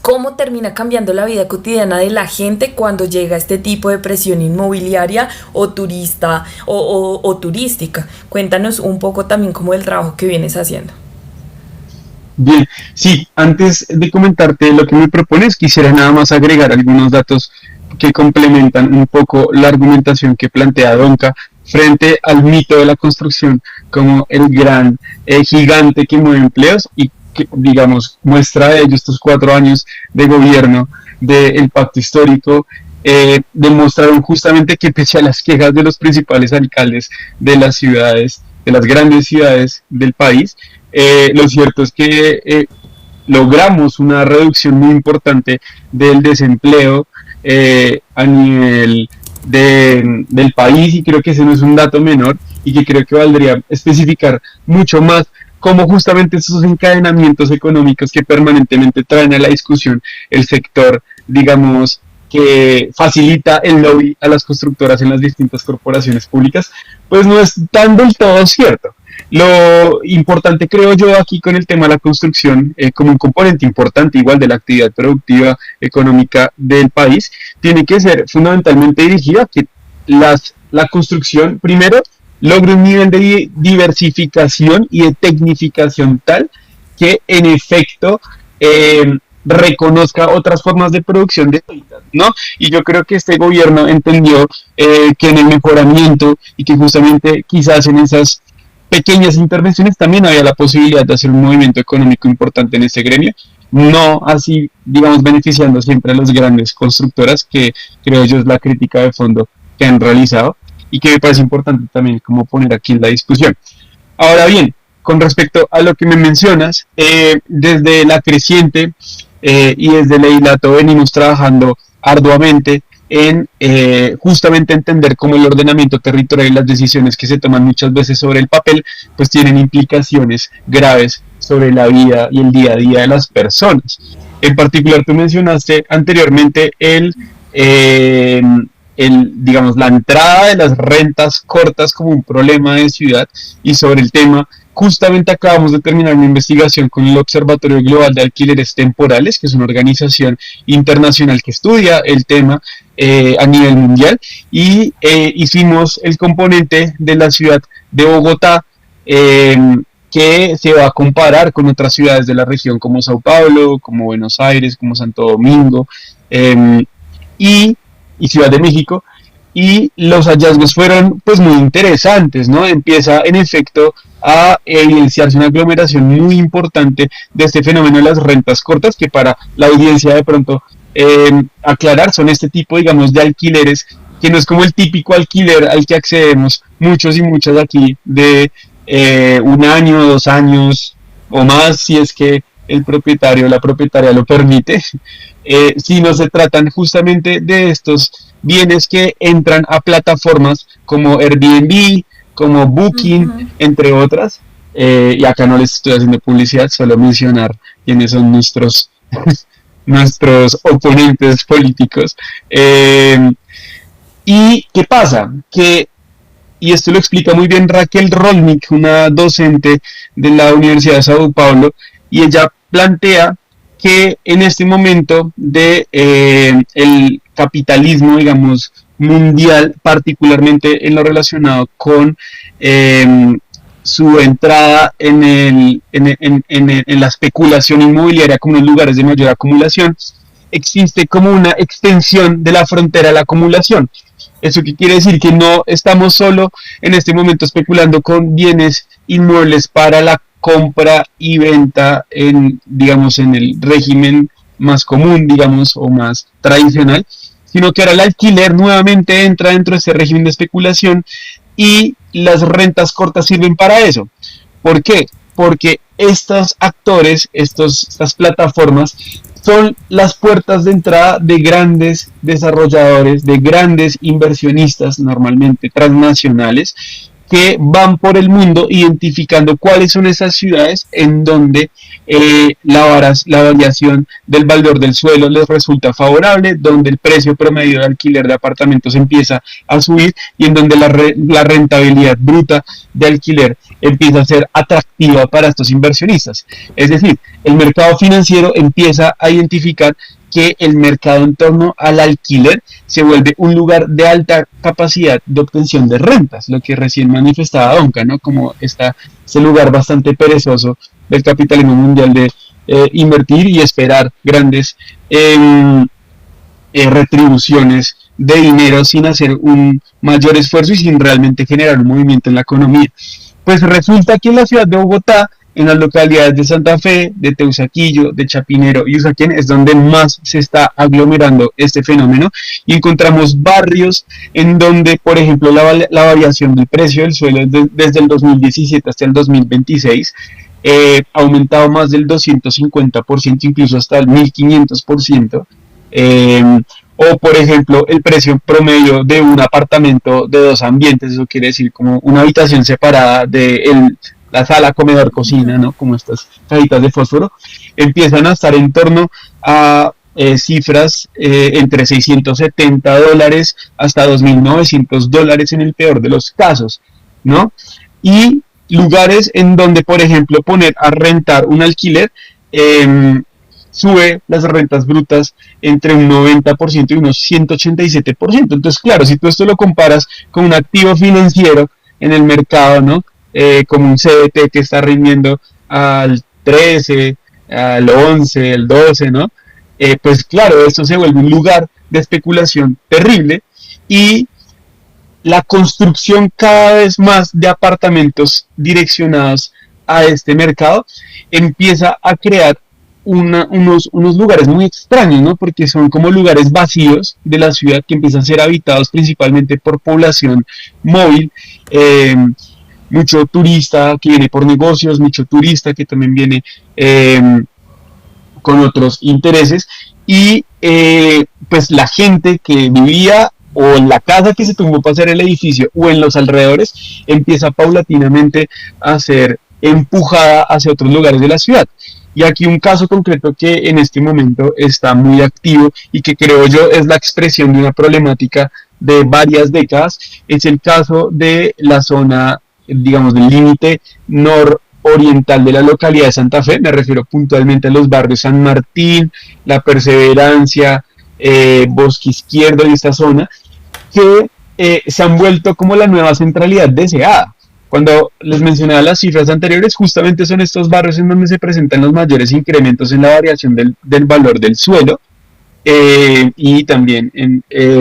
Speaker 2: cómo termina cambiando la vida cotidiana de la gente cuando llega este tipo de presión inmobiliaria o turista o turística. Cuéntanos un poco también como el trabajo que vienes haciendo.
Speaker 4: Bien, sí, antes de comentarte lo que me propones, quisiera nada más agregar algunos datos que complementan un poco la argumentación que plantea Donka frente al mito de la construcción como el gran gigante que mueve empleos, y que, digamos, muestra de ello estos 4 años de gobierno del pacto histórico. Demostraron justamente que, pese a las quejas de los principales alcaldes de las ciudades, de las grandes ciudades del país, lo cierto es que logramos una reducción muy importante del desempleo a nivel del país, y creo que ese no es un dato menor, y que creo que valdría especificar mucho más cómo justamente esos encadenamientos económicos que permanentemente traen a la discusión el sector, digamos, que facilita el lobby a las constructoras en las distintas corporaciones públicas, pues no es tan del todo cierto. Lo importante, creo yo, aquí con el tema de la construcción, como un componente importante igual de la actividad productiva económica del país, tiene que ser fundamentalmente dirigida a que la construcción, primero, logre un nivel de diversificación y de tecnificación tal que, en efecto, reconozca otras formas de producción de hábitat, ¿no? Y yo creo que este gobierno entendió que en el mejoramiento, y que justamente quizás en esas pequeñas intervenciones también había la posibilidad de hacer un movimiento económico importante en ese gremio, no así, digamos, beneficiando siempre a las grandes constructoras, que creo yo es la crítica de fondo que han realizado, y que me parece importante también como poner aquí en la discusión. Ahora bien, con respecto a lo que me mencionas, desde la creciente y desde Leilato venimos trabajando arduamente en justamente entender cómo el ordenamiento territorial y las decisiones que se toman muchas veces sobre el papel pues tienen implicaciones graves sobre la vida y el día a día de las personas. En particular, tú mencionaste anteriormente digamos, la entrada de las rentas cortas como un problema de ciudad, y sobre el tema justamente acabamos de terminar una investigación con el Observatorio Global de Alquileres Temporales, que es una organización internacional que estudia el tema a nivel mundial, y hicimos el componente de la ciudad de Bogotá, que se va a comparar con otras ciudades de la región como Sao Paulo, como Buenos Aires, como Santo Domingo, y Ciudad de México, y los hallazgos fueron pues muy interesantes, ¿no? Empieza en efecto a evidenciarse una aglomeración muy importante de este fenómeno de las rentas cortas, que para la audiencia de pronto aclarar, son este tipo, digamos, de alquileres que no es como el típico alquiler al que accedemos muchos y muchas aquí de 1 año, 2 años o más, si es que el propietario o la propietaria lo permite, sino se tratan justamente de estos bienes que entran a plataformas como Airbnb, como Booking, entre otras, y acá no les estoy haciendo publicidad, solo mencionar quiénes son nuestros oponentes políticos. ¿Y qué pasa? Y esto lo explica muy bien Raquel Rolnik, una docente de la Universidad de Sao Paulo, y ella plantea que en este momento de el capitalismo, digamos, mundial, particularmente en lo relacionado con su entrada en la especulación inmobiliaria como en los lugares de mayor acumulación, existe como una extensión de la frontera de la acumulación. ¿Eso qué quiere decir? Que no estamos solo en este momento especulando con bienes inmuebles para la compra y venta digamos, en el régimen más común, digamos, o más tradicional, sino que ahora el alquiler nuevamente entra dentro de ese régimen de especulación, y las rentas cortas sirven para eso. ¿Por qué? Porque estos actores, estas plataformas, son las puertas de entrada de grandes desarrolladores, de grandes inversionistas, normalmente transnacionales, que van por el mundo identificando cuáles son esas ciudades en donde la variación del valor del suelo les resulta favorable, donde el precio promedio de alquiler de apartamentos empieza a subir y en donde la rentabilidad bruta de alquiler empieza a ser atractiva para estos inversionistas. Es decir, el mercado financiero empieza a identificar que el mercado en torno al alquiler se vuelve un lugar de alta capacidad de obtención de rentas, lo que recién manifestaba Donca, ¿no? Como ese lugar bastante perezoso del capitalismo mundial de invertir y esperar grandes retribuciones de dinero sin hacer un mayor esfuerzo y sin realmente generar un movimiento en la economía. Pues resulta que en la ciudad de Bogotá, en las localidades de Santa Fe, de Teusaquillo, de Chapinero y Usaquén, es donde más se está aglomerando este fenómeno, y encontramos barrios en donde, por ejemplo, la variación del precio del suelo desde el 2017 hasta el 2026 ha aumentado más del 250%, incluso hasta el 1500%. O, por ejemplo, el precio promedio de un apartamento de 2 ambientes, eso quiere decir como una habitación separada de la sala, comedor, cocina, ¿no? Como estas cajitas de fósforo, empiezan a estar en torno a cifras entre $670 hasta $2.900 en el peor de los casos, ¿no? Y lugares en donde, por ejemplo, poner a rentar un alquiler sube las rentas brutas entre un 90% y unos 187%. Entonces, claro, si tú esto lo comparas con un activo financiero en el mercado, ¿no? Como un CDT que está rindiendo al 13, al 11, al 12, ¿no? Pues claro, esto se vuelve un lugar de especulación terrible, y la construcción cada vez más de apartamentos direccionados a este mercado empieza a crear unos lugares muy extraños, ¿no? Porque son como lugares vacíos de la ciudad que empiezan a ser habitados principalmente por población móvil, mucho turista que viene por negocios, mucho turista que también viene con otros intereses, y pues la gente que vivía o en la casa que se tumbó para hacer el edificio o en los alrededores empieza paulatinamente a ser empujada hacia otros lugares de la ciudad. Y aquí un caso concreto que en este momento está muy activo y que creo yo es la expresión de una problemática de varias décadas, es el caso de la zona, digamos, del límite nororiental de la localidad de Santa Fe. Me refiero puntualmente a los barrios San Martín, La Perseverancia, Bosque Izquierdo y esta zona, que se han vuelto como la nueva centralidad deseada. Cuando les mencionaba las cifras anteriores, justamente son estos barrios en donde se presentan los mayores incrementos en la variación del valor del suelo, y también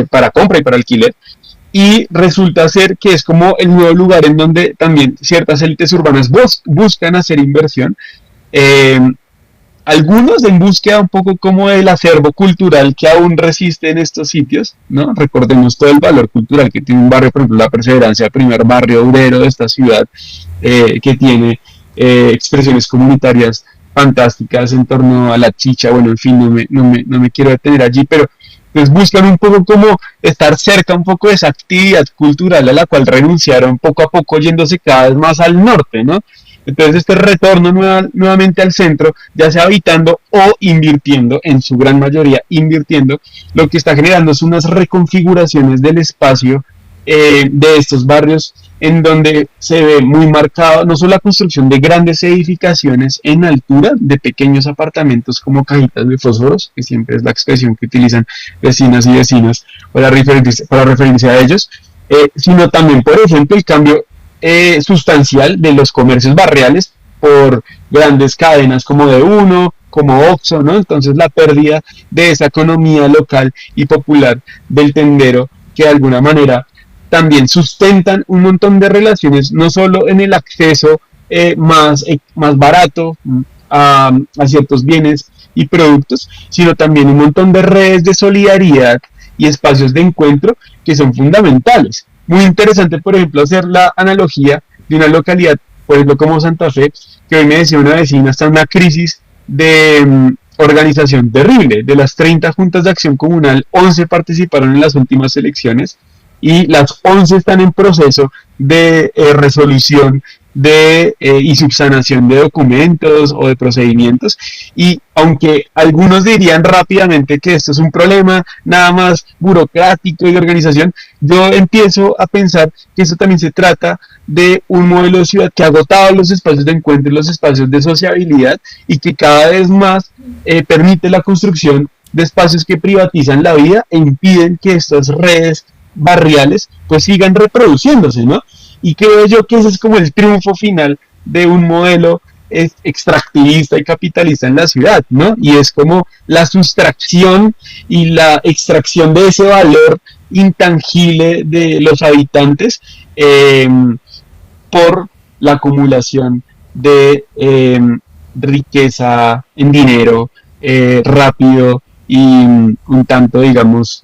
Speaker 4: para compra y para alquiler. Y resulta ser que es como el nuevo lugar en donde también ciertas élites urbanas buscan hacer inversión. Algunos en búsqueda un poco como del acervo cultural que aún resiste en estos sitios, ¿no? Recordemos todo el valor cultural que tiene un barrio, por ejemplo, La Perseverancia, primer barrio obrero de esta ciudad, que tiene expresiones comunitarias fantásticas en torno a la chicha. Bueno, en fin, no me quiero detener allí, pero pues buscan un poco como estar cerca un poco de esa actividad cultural a la cual renunciaron poco a poco, yéndose cada vez más al norte, ¿no? Entonces este retorno nuevamente al centro, ya sea habitando o invirtiendo, en su gran mayoría invirtiendo, lo que está generando son unas reconfiguraciones del espacio de estos barrios, en donde se ve muy marcado no solo la construcción de grandes edificaciones en altura, de pequeños apartamentos como cajitas de fósforos, que siempre es la expresión que utilizan vecinas y vecinos para referirse a ellos, sino también, por ejemplo, el cambio sustancial de los comercios barriales por grandes cadenas como de Uno, como Oxxo, ¿no? Entonces la pérdida de esa economía local y popular del tendero, que de alguna manera también sustentan un montón de relaciones, no solo en el acceso más barato a ciertos bienes y productos, sino también un montón de redes de solidaridad y espacios de encuentro que son fundamentales. Muy interesante, por ejemplo, hacer la analogía de una localidad, por ejemplo, como Santa Fe, que hoy me decía una vecina, está en una crisis de organización terrible. De las 30 juntas de acción comunal, 11 participaron en las últimas elecciones y las 11 están en proceso de resolución y subsanación de documentos o de procedimientos, y aunque algunos dirían rápidamente que esto es un problema nada más burocrático y de organización, yo empiezo a pensar que esto también se trata de un modelo de ciudad que ha agotado los espacios de encuentro y los espacios de sociabilidad, y que cada vez más permite la construcción de espacios que privatizan la vida e impiden que estas redes barriales pues sigan reproduciéndose, ¿no? Y creo yo que ese es como el triunfo final de un modelo extractivista y capitalista en la ciudad, ¿no? Y es como la sustracción y la extracción de ese valor intangible de los habitantes por la acumulación de riqueza en dinero rápido y un tanto, digamos,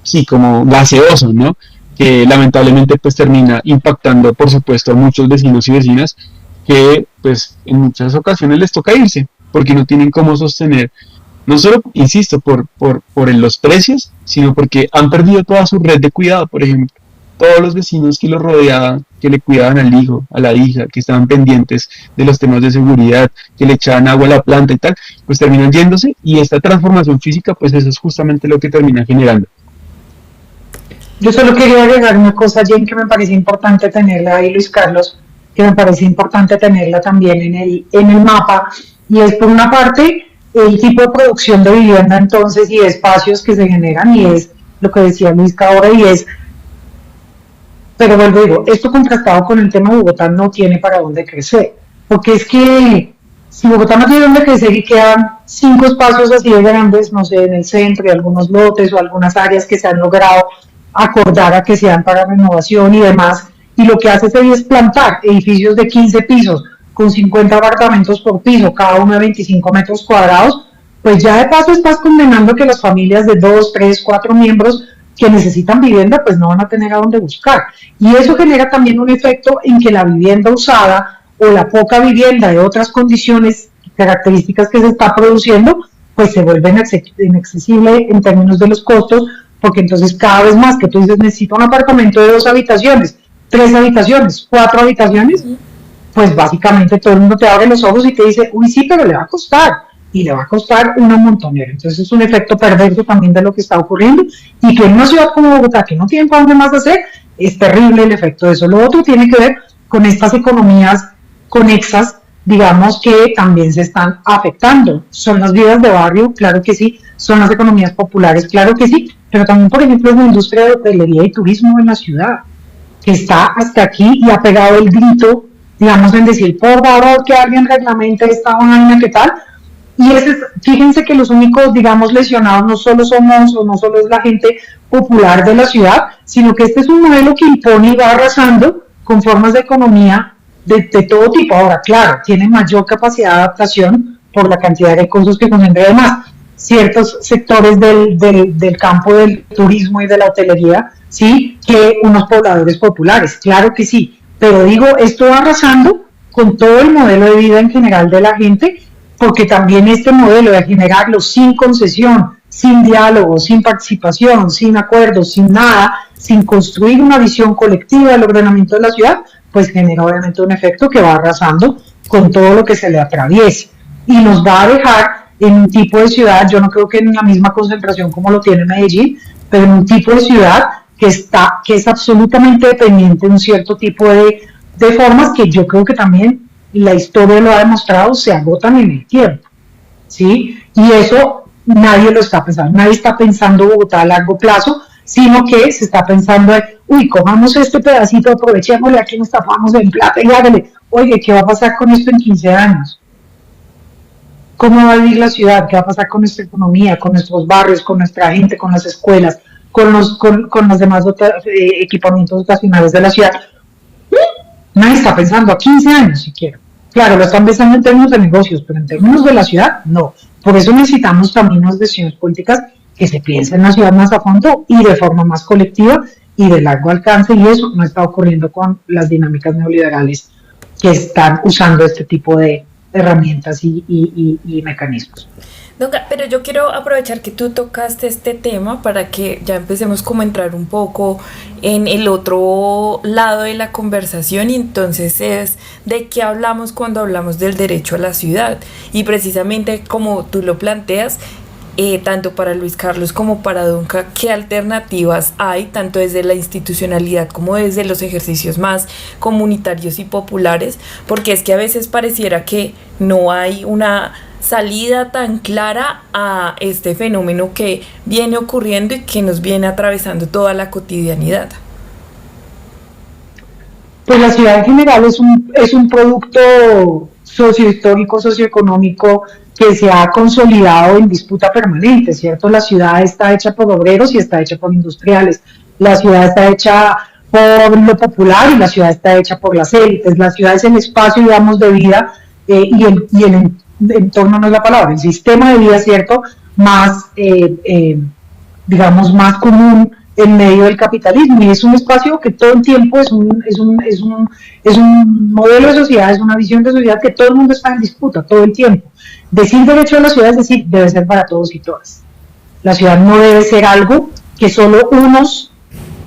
Speaker 4: sí, como gaseoso, ¿no? Que lamentablemente pues termina impactando, por supuesto, a muchos vecinos y vecinas que pues en muchas ocasiones les toca irse porque no tienen cómo sostener, no solo, insisto, por los precios, sino porque han perdido toda su red de cuidado. Por ejemplo, todos los vecinos que los rodeaban, que le cuidaban al hijo, a la hija, que estaban pendientes de los temas de seguridad, que le echaban agua a la planta y tal, pues terminan yéndose, y esta transformación física, pues eso es justamente lo que termina generando.
Speaker 3: Yo solo quería agregar una cosa, Jen, que me parece importante tenerla ahí, Luis Carlos, que me parece importante tenerla también en el mapa, y es por una parte el tipo de producción de vivienda entonces y de espacios que se generan, y es lo que decía Luis ahora, y es, pero vuelvo a digo, esto contrastado con el tema de Bogotá no tiene para dónde crecer, porque es que si Bogotá no tiene dónde crecer y quedan 5 espacios así de grandes, no sé, en el centro y algunos lotes o algunas áreas que se han logrado acordar a que sean para renovación y demás, y lo que hace es plantar edificios de 15 pisos con 50 apartamentos por piso, cada uno de 25 metros cuadrados, pues ya de paso estás condenando que las familias de 2, 3, 4 miembros que necesitan vivienda pues no van a tener a dónde buscar, y eso genera también un efecto en que la vivienda usada o la poca vivienda de otras condiciones, características que se está produciendo, pues se vuelve inaccesible en términos de los costos, porque entonces cada vez más que tú dices necesito un apartamento de 2 habitaciones, 3 habitaciones, 4 habitaciones, pues básicamente todo el mundo te abre los ojos y te dice, uy sí, pero le va a costar, y le va a costar una montonera. Entonces es un efecto perverso también de lo que está ocurriendo, y que en una ciudad como Bogotá, que no tiene para dónde más hacer, es terrible el efecto de eso. Lo otro tiene que ver con estas economías conexas, digamos, que también se están afectando. Son las vidas de barrio, claro que sí, son las economías populares, claro que sí, pero también, por ejemplo, es la industria de hotelería y turismo en la ciudad, que está hasta aquí y ha pegado el grito, digamos, en decir, por favor, que alguien reglamente esta vaina, ¿qué tal? Y fíjense que los únicos, digamos, lesionados no solo somos, o no solo es la gente popular de la ciudad, sino que este es un modelo que impone y va arrasando con formas de economía de todo tipo. Ahora, claro, tiene mayor capacidad de adaptación por la cantidad de recursos que concentra. Además, ciertos sectores del campo del turismo y de la hotelería, sí, que unos pobladores populares, claro que sí, pero digo, esto va arrasando con todo el modelo de vida en general de la gente, porque también este modelo de generarlo sin concesión, sin diálogo, sin participación, sin acuerdos, sin nada, sin construir una visión colectiva del ordenamiento de la ciudad, pues genera obviamente un efecto que va arrasando con todo lo que se le atraviese, y nos va a dejar en un tipo de ciudad, yo no creo que en la misma concentración como lo tiene Medellín, pero en un tipo de ciudad que es absolutamente dependiente de un cierto tipo de formas que yo creo que también la historia lo ha demostrado, se agotan en el tiempo, ¿sí? Y eso nadie lo está pensando, nadie está pensando Bogotá a largo plazo, sino que se está pensando, uy, cojamos este pedacito, aprovechémosle, aquí nos tapamos en plata y hágale, oye, ¿qué va a pasar con esto en 15 años? ¿Cómo va a vivir la ciudad? ¿Qué va a pasar con nuestra economía, con nuestros barrios, con nuestra gente, con las escuelas, con los demás equipamientos dotacionales de la ciudad? Nadie está pensando a 15 años siquiera. Claro, lo están pensando en términos de negocios, pero en términos de la ciudad, no. Por eso necesitamos también unas decisiones políticas que se piensen en la ciudad más a fondo y de forma más colectiva y de largo alcance, y eso no está ocurriendo con las dinámicas neoliberales que están usando este tipo de herramientas y mecanismos.
Speaker 2: Donga, pero yo quiero aprovechar que tú tocaste este tema para que ya empecemos como a entrar un poco en el otro lado de la conversación, y entonces es de qué hablamos cuando hablamos del derecho a la ciudad, y precisamente como tú lo planteas, tanto para Luis Carlos como para Donca, qué alternativas hay, tanto desde la institucionalidad como desde los ejercicios más comunitarios y populares, porque es que a veces pareciera que no hay una salida tan clara a este fenómeno que viene ocurriendo y que nos viene atravesando toda la cotidianidad.
Speaker 3: Pues la ciudad en general es un producto sociohistórico, socioeconómico que se ha consolidado en disputa permanente, ¿cierto? La ciudad está hecha por obreros y está hecha por industriales. La ciudad está hecha por lo popular y la ciudad está hecha por las élites. La ciudad es el espacio, digamos, de vida y el entorno no es la palabra, el sistema de vida, ¿cierto? Más, digamos, más común en medio del capitalismo, y es un espacio que todo el tiempo es un modelo de sociedad, es una visión de sociedad que todo el mundo está en disputa todo el tiempo. Decir derecho a la ciudad es decir, debe ser para todos y todas. La ciudad no debe ser algo que solo unos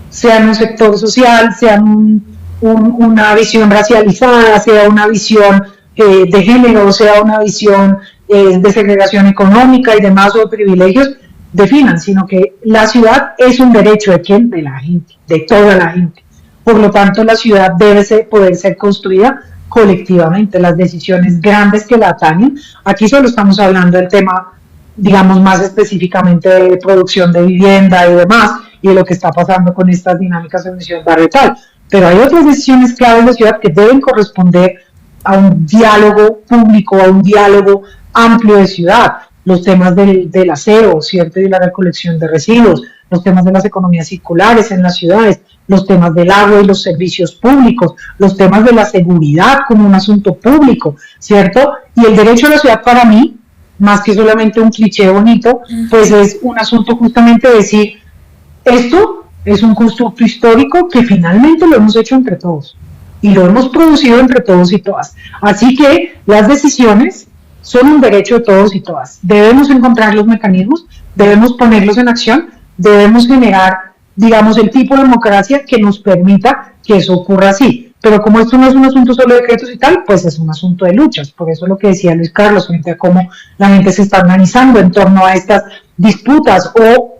Speaker 3: sean un sector social, sean una visión racializada, sea una visión de género, sea una visión de segregación económica y demás, o de privilegios, definan, sino que la ciudad es un derecho de quién, de la gente, de toda la gente. Por lo tanto, la ciudad debe poder ser construida colectivamente. Las decisiones grandes que la atañen, aquí solo estamos hablando del tema, digamos, más específicamente de producción de vivienda y demás, y de lo que está pasando con estas dinámicas de emisión barrial, pero hay otras decisiones claves de la ciudad que deben corresponder a un diálogo público, a un diálogo amplio de ciudad. Los temas del aseo, ¿cierto? Y la recolección de residuos, los temas de las economías circulares en las ciudades, los temas del agua y los servicios públicos, los temas de la seguridad como un asunto público, ¿cierto? Y el derecho a la ciudad para mí, más que solamente un cliché bonito, pues es un asunto justamente de decir, esto es un constructo histórico que finalmente lo hemos hecho entre todos y lo hemos producido entre todos y todas. Así que las decisiones son un derecho de todos y todas. Debemos encontrar los mecanismos, debemos ponerlos en acción, debemos generar, digamos, el tipo de democracia que nos permita que eso ocurra así. Pero como esto no es un asunto solo de decretos y tal, pues es un asunto de luchas. Por eso lo que decía Luis Carlos, frente a cómo la gente se está organizando en torno a estas disputas, o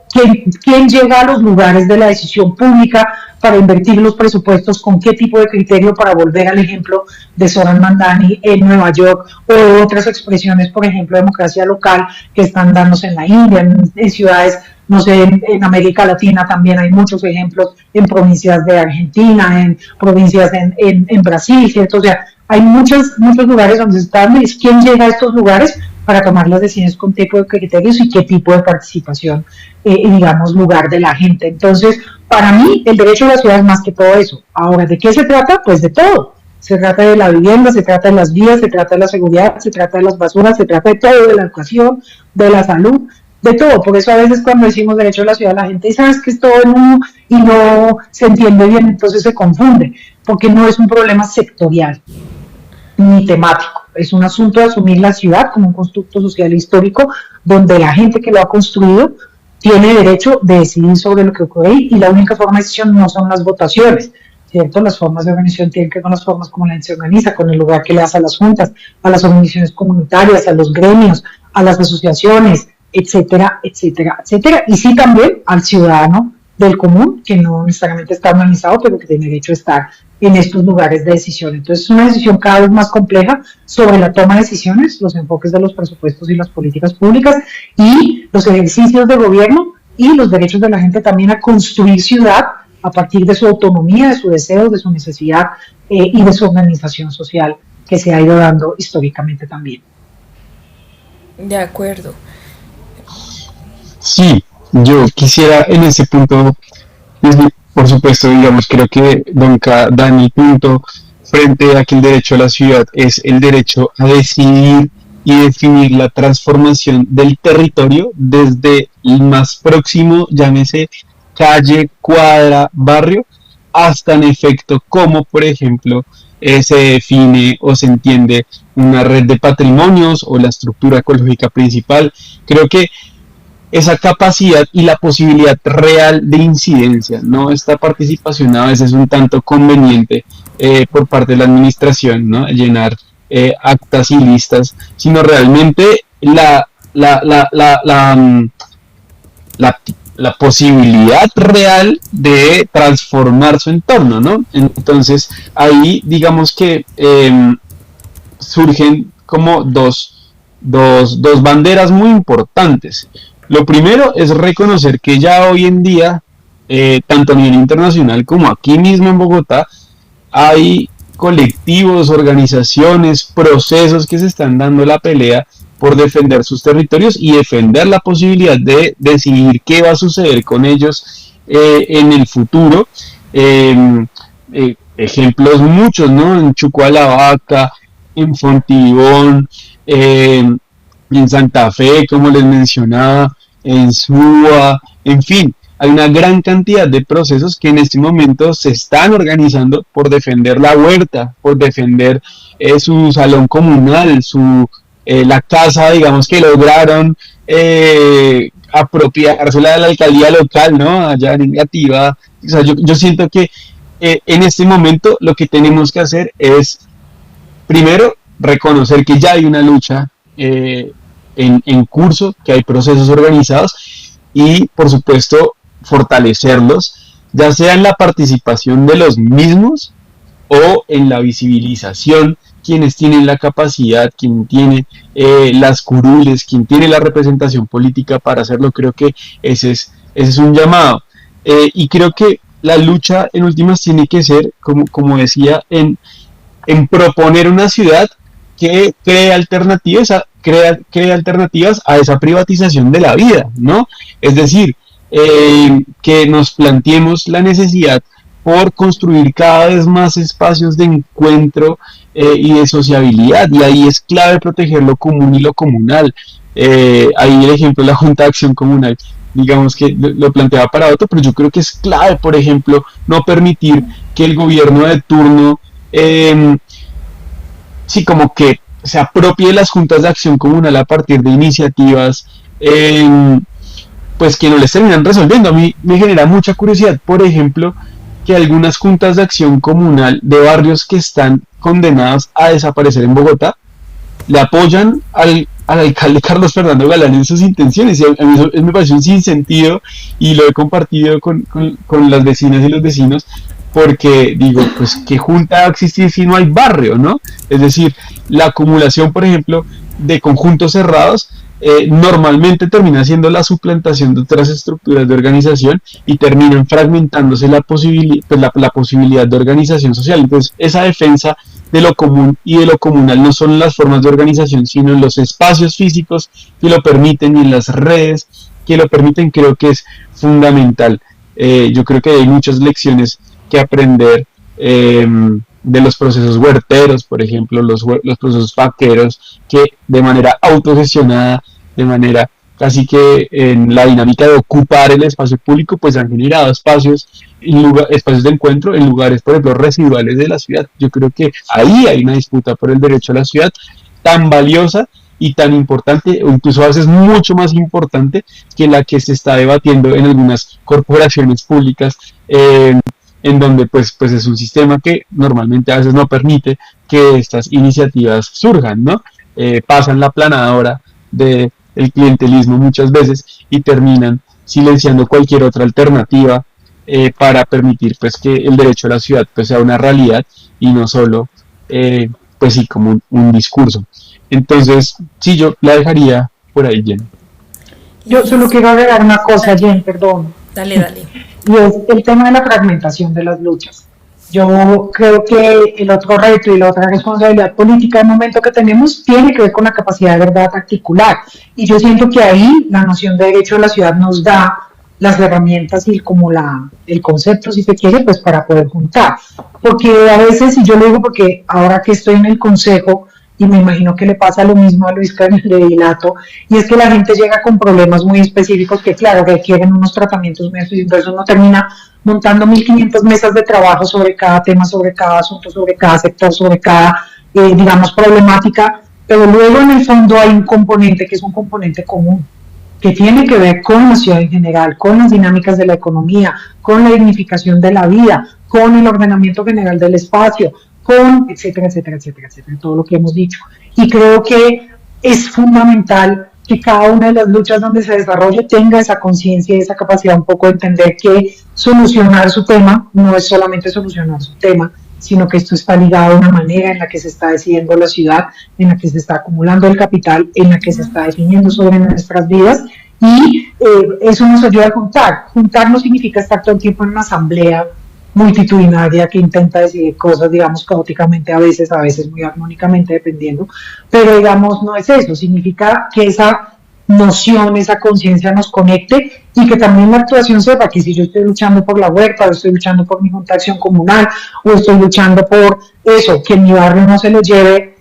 Speaker 3: quién llega a los lugares de la decisión pública para invertir los presupuestos, con qué tipo de criterio, para volver al ejemplo de Zoran Mandani en Nueva York, o de otras expresiones, por ejemplo, de democracia local que están dándose en la India, en ciudades, no sé, en América Latina también hay muchos ejemplos, en provincias de Argentina, en provincias en Brasil, ¿cierto? O sea, hay muchos lugares donde se está dando, es quién llega a estos lugares para tomar las decisiones con tipo de criterios y qué tipo de participación, digamos, lugar de la gente. Entonces, para mí, el derecho a la ciudad es más que todo eso. Ahora, ¿de qué se trata? Pues de todo. Se trata de la vivienda, se trata de las vías, se trata de la seguridad, se trata de las basuras, se trata de todo, de la educación, de la salud, de todo. Por eso a veces cuando decimos derecho a la ciudad, la gente dice, ¿sabes que es todo en uno? Y no se entiende bien, entonces se confunde, porque no es un problema sectorial ni temático. Es un asunto de asumir la ciudad como un constructo social e histórico donde la gente que lo ha construido tiene derecho de decidir sobre lo que ocurre ahí, y la única forma de decisión no son las votaciones, ¿cierto? Las formas de organización tienen que ver con las formas como la gente se organiza, con el lugar que le das a las juntas, a las organizaciones comunitarias, a los gremios, a las asociaciones, etcétera, etcétera, etcétera. Y sí también al ciudadano del común, que no necesariamente está organizado, pero que tiene derecho a estar en estos lugares de decisión. Entonces es una decisión cada vez más compleja sobre la toma de decisiones, los enfoques de los presupuestos y las políticas públicas, y los ejercicios de gobierno y los derechos de la gente también a construir ciudad a partir de su autonomía, de su deseo, de su necesidad y de su organización social que se ha ido dando históricamente también.
Speaker 2: De acuerdo.
Speaker 4: Sí, yo quisiera en ese punto, por supuesto, digamos, creo que Donca da el punto frente a que el derecho a la ciudad es el derecho a decidir y definir la transformación del territorio desde el más próximo, llámese calle, cuadra, barrio, hasta en efecto como, por ejemplo, se define o se entiende una red de patrimonios o la estructura ecológica principal. Creo que esa capacidad y la posibilidad real de incidencia, no esta participación a veces un tanto conveniente por parte de la administración, ¿no? Llenar actas y listas, sino realmente la posibilidad real de transformar su entorno, ¿no? Entonces ahí digamos que surgen como dos banderas muy importantes. Lo primero es reconocer que ya hoy en día, tanto a nivel internacional como aquí mismo en Bogotá, hay colectivos, organizaciones, procesos que se están dando la pelea por defender sus territorios y defender la posibilidad de decidir qué va a suceder con ellos en el futuro. Ejemplos muchos, ¿no? En Chucualavaca, en Fontibón, en Santa Fe, como les mencionaba, en Suba, en fin, hay una gran cantidad de procesos que en este momento se están organizando por defender la huerta, por defender su salón comunal, la casa, digamos, que lograron apropiársela de la alcaldía local, ¿no? Allá en Engativá. O sea, yo siento que en este momento lo que tenemos que hacer es, primero, reconocer que ya hay una lucha en curso, que hay procesos organizados y, por supuesto, fortalecerlos, ya sea en la participación de los mismos o en la visibilización, quienes tienen la capacidad, quien tiene las curules, quien tiene la representación política para hacerlo. Creo que ese es un llamado. Y creo que la lucha en últimas tiene que ser, como decía, en proponer una ciudad que cree alternativas a esa privatización de la vida, ¿no? Es decir, que nos planteemos la necesidad por construir cada vez más espacios de encuentro y de sociabilidad, y ahí es clave proteger lo común y lo comunal. Ahí el ejemplo de la Junta de Acción Comunal, digamos que lo planteaba para otro, pero yo creo que es clave, por ejemplo, no permitir que el gobierno de turno sí, como que se apropie de las juntas de acción comunal a partir de iniciativas pues que no les terminan resolviendo. A mí me genera mucha curiosidad, por ejemplo, que algunas juntas de acción comunal de barrios que están condenados a desaparecer en Bogotá le apoyan al alcalde Carlos Fernando Galán en sus intenciones, y a mí eso me parece un sinsentido, y lo he compartido con las vecinas y los vecinos, porque digo, pues qué junta va a existir si no hay barrio, ¿no? Es decir, la acumulación, por ejemplo, de conjuntos cerrados normalmente termina siendo la suplantación de otras estructuras de organización y terminan fragmentándose la posibilidad de organización social. Entonces, esa defensa de lo común y de lo comunal no son las formas de organización, sino en los espacios físicos que lo permiten y en las redes que lo permiten, creo que es fundamental. Yo creo que hay muchas lecciones que aprender de los procesos huerteros, por ejemplo, los procesos vaqueros, que de manera autogestionada, de manera casi que en la dinámica de ocupar el espacio público, pues han generado espacios de encuentro en lugares, por ejemplo, residuales de la ciudad. Yo creo que ahí hay una disputa por el derecho a la ciudad tan valiosa y tan importante, o incluso a veces mucho más importante que la que se está debatiendo en algunas corporaciones públicas, en donde pues es un sistema que normalmente a veces no permite que estas iniciativas surjan, ¿no? Pasan la planadora del clientelismo muchas veces y terminan silenciando cualquier otra alternativa para permitir pues que el derecho a la ciudad pues sea una realidad y no solo pues sí como un discurso. Entonces sí, yo la dejaría por ahí, Jen.
Speaker 3: Yo solo quiero agregar una cosa, Jen, perdón.
Speaker 2: Dale.
Speaker 3: Y es el tema de la fragmentación de las luchas. Yo creo que el otro reto y la otra responsabilidad política del momento que tenemos tiene que ver con la capacidad de verdad articular. Y yo siento que ahí la noción de derecho a la ciudad nos da las herramientas y como el concepto, si se quiere, pues para poder juntar. Porque a veces, y yo lo digo porque ahora que estoy en el consejo, y me imagino que le pasa lo mismo a Luis Carlos de Dilato, y es que la gente llega con problemas muy específicos que claro, requieren unos tratamientos muy específicos, entonces uno termina montando 1500 mesas de trabajo sobre cada tema, sobre cada asunto, sobre cada sector, sobre cada, digamos, problemática, pero luego en el fondo hay un componente que es un componente común, que tiene que ver con la ciudad en general, con las dinámicas de la economía, con la dignificación de la vida, con el ordenamiento general del espacio, con etcétera, etcétera, etcétera, etcétera, todo lo que hemos dicho. Y creo que es fundamental que cada una de las luchas donde se desarrolle tenga esa conciencia y esa capacidad un poco de entender que solucionar su tema no es solamente solucionar su tema, sino que esto está ligado a una manera en la que se está decidiendo la ciudad, en la que se está acumulando el capital, en la que se está definiendo sobre nuestras vidas, y eso nos ayuda a juntar. Juntar no significa estar todo el tiempo en una asamblea multitudinaria que intenta decidir cosas, digamos, caóticamente a veces muy armónicamente, dependiendo, pero digamos, no es eso, significa que esa noción, esa conciencia nos conecte y que también la actuación sepa que si yo estoy luchando por la huerta, o estoy luchando por mi junta de acción comunal, o estoy luchando por eso, que en mi barrio no se lo lleve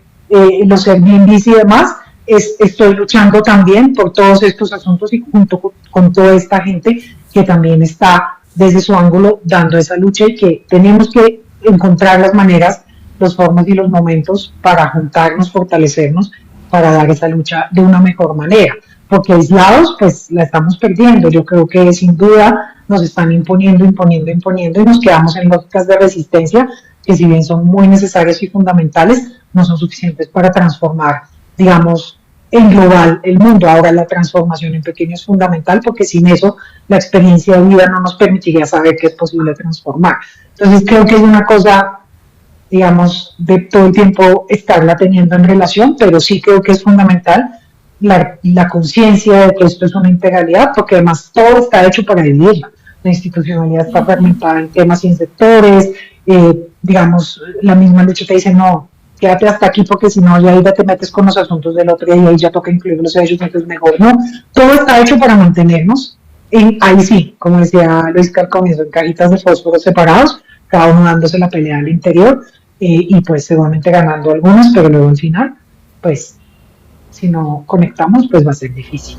Speaker 3: los Airbnbs y demás, estoy luchando también por todos estos asuntos y junto con toda esta gente que también está desde su ángulo dando esa lucha, y que tenemos que encontrar las maneras, las formas y los momentos para juntarnos, fortalecernos, para dar esa lucha de una mejor manera, porque aislados pues la estamos perdiendo. Yo creo que sin duda nos están imponiendo y nos quedamos en lógicas de resistencia que, si bien son muy necesarias y fundamentales, no son suficientes para transformar, digamos, en global el mundo. Ahora la transformación en pequeño es fundamental, porque sin eso la experiencia de vida no nos permitiría saber que es posible transformar. Entonces creo que es una cosa, digamos, de todo el tiempo estarla teniendo en relación, pero sí creo que es fundamental la conciencia de que esto es una integralidad, porque además todo está hecho para vivirla. La institucionalidad está fragmentada en temas y en sectores, digamos, la misma lucha te dice no, quédate hasta aquí porque si no ya ahí ya te metes con los asuntos del otro y ahí ya toca incluirlos a ellos, entonces mejor no. Todo está hecho para mantenernos ahí sí, como decía Luis al comienzo, en cajitas de fósforo separados, cada uno dándose la pelea al interior, y pues seguramente ganando algunos, pero luego al final, pues si no conectamos, pues va a ser difícil.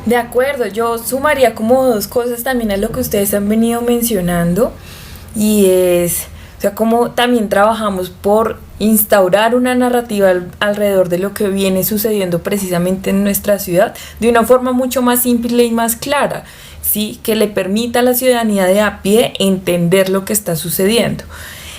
Speaker 2: De acuerdo, yo sumaría como dos cosas también a lo que ustedes han venido mencionando, y es, o sea, como también trabajamos por instaurar una narrativa alrededor de lo que viene sucediendo precisamente en nuestra ciudad de una forma mucho más simple y más clara, ¿sí? Que le permita a la ciudadanía de a pie entender lo que está sucediendo.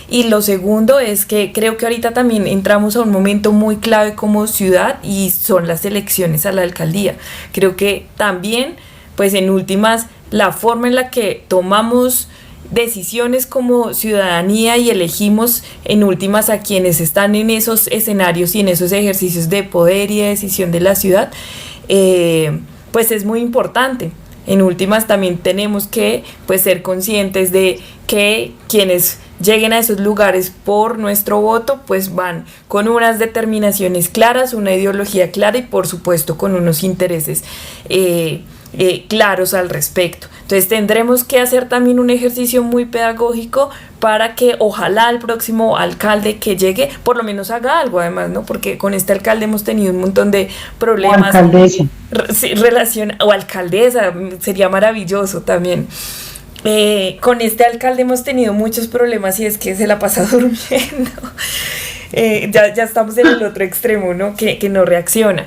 Speaker 2: Y lo segundo es que creo que ahorita también entramos a un momento muy clave como ciudad, y son las elecciones a la alcaldía. Creo que también, pues en últimas, la forma en la que tomamos decisiones como ciudadanía y elegimos en últimas a quienes están en esos escenarios y en esos ejercicios de poder y de decisión de la ciudad, pues es muy importante. En últimas también tenemos que pues ser conscientes de que quienes lleguen a esos lugares por nuestro voto pues van con unas determinaciones claras, una ideología clara y por supuesto con unos intereses claros al respecto. Entonces tendremos que hacer también un ejercicio muy pedagógico para que ojalá el próximo alcalde que llegue por lo menos haga algo, además, ¿no? Porque con este alcalde hemos tenido un montón de problemas.
Speaker 3: O alcaldesa.
Speaker 2: O alcaldesa, sería maravilloso también. Con este alcalde hemos tenido muchos problemas, y es que se la pasa durmiendo. Ya estamos en el otro extremo, ¿no? Que no reacciona.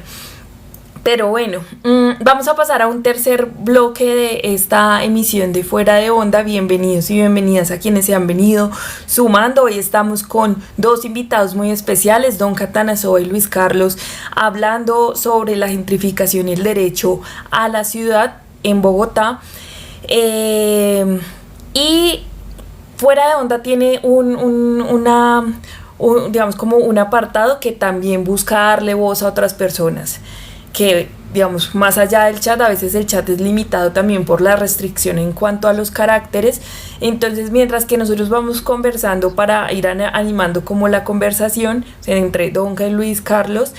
Speaker 2: Pero bueno, vamos a pasar a un tercer bloque de esta emisión de Fuera de Onda. Bienvenidos y bienvenidas a quienes se han venido sumando. Hoy estamos con dos invitados muy especiales, Don Catanzaro y Luis Carlos, hablando sobre la gentrificación y el derecho a la ciudad en Bogotá. Y Fuera de Onda tiene digamos, como un apartado que también busca darle voz a otras personas, que digamos, más allá del chat, a veces el chat es limitado también por la restricción en cuanto a los caracteres. Entonces, mientras que nosotros vamos conversando para ir animando como la conversación, o sea, entre Donca y Luis Carlos,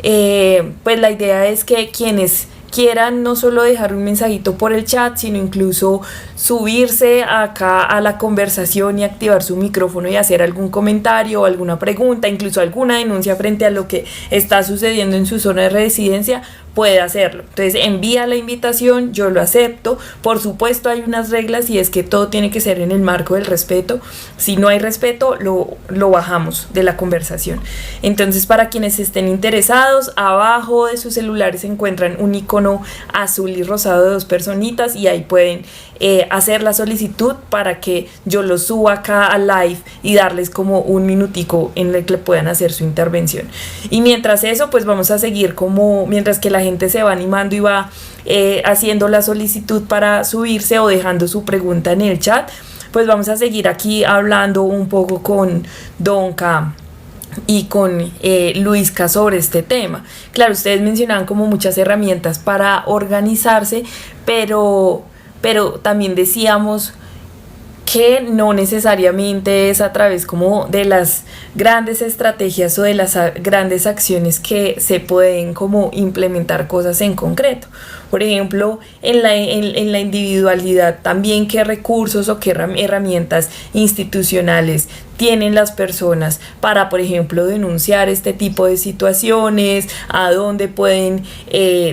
Speaker 2: pues la idea es que quienes quieran no solo dejar un mensajito por el chat, sino incluso subirse acá a la conversación y activar su micrófono y hacer algún comentario o alguna pregunta, incluso alguna denuncia frente a lo que está sucediendo en su zona de residencia, puede hacerlo. Entonces envía la invitación, yo lo acepto. Por supuesto hay unas reglas y es que todo tiene que ser en el marco del respeto. Si no hay respeto, lo bajamos de la conversación. Entonces, para quienes estén interesados, abajo de sus celulares se encuentran un icono azul y rosado de 2 personitas y ahí pueden hacer la solicitud para que yo lo suba acá al live y darles como un minutico en el que puedan hacer su intervención. Y mientras eso, pues vamos a seguir mientras que la gente se va animando y va haciendo la solicitud para subirse o dejando su pregunta en el chat, pues vamos a seguir aquí hablando un poco con Donka y con Luisca sobre este tema. Claro, ustedes mencionaban como muchas herramientas para organizarse, pero también decíamos que no necesariamente es a través como de las grandes estrategias o de las grandes acciones que se pueden como implementar cosas en concreto. Por ejemplo, en la individualidad también, qué recursos o qué herramientas institucionales tienen las personas para, por ejemplo, denunciar este tipo de situaciones, a dónde pueden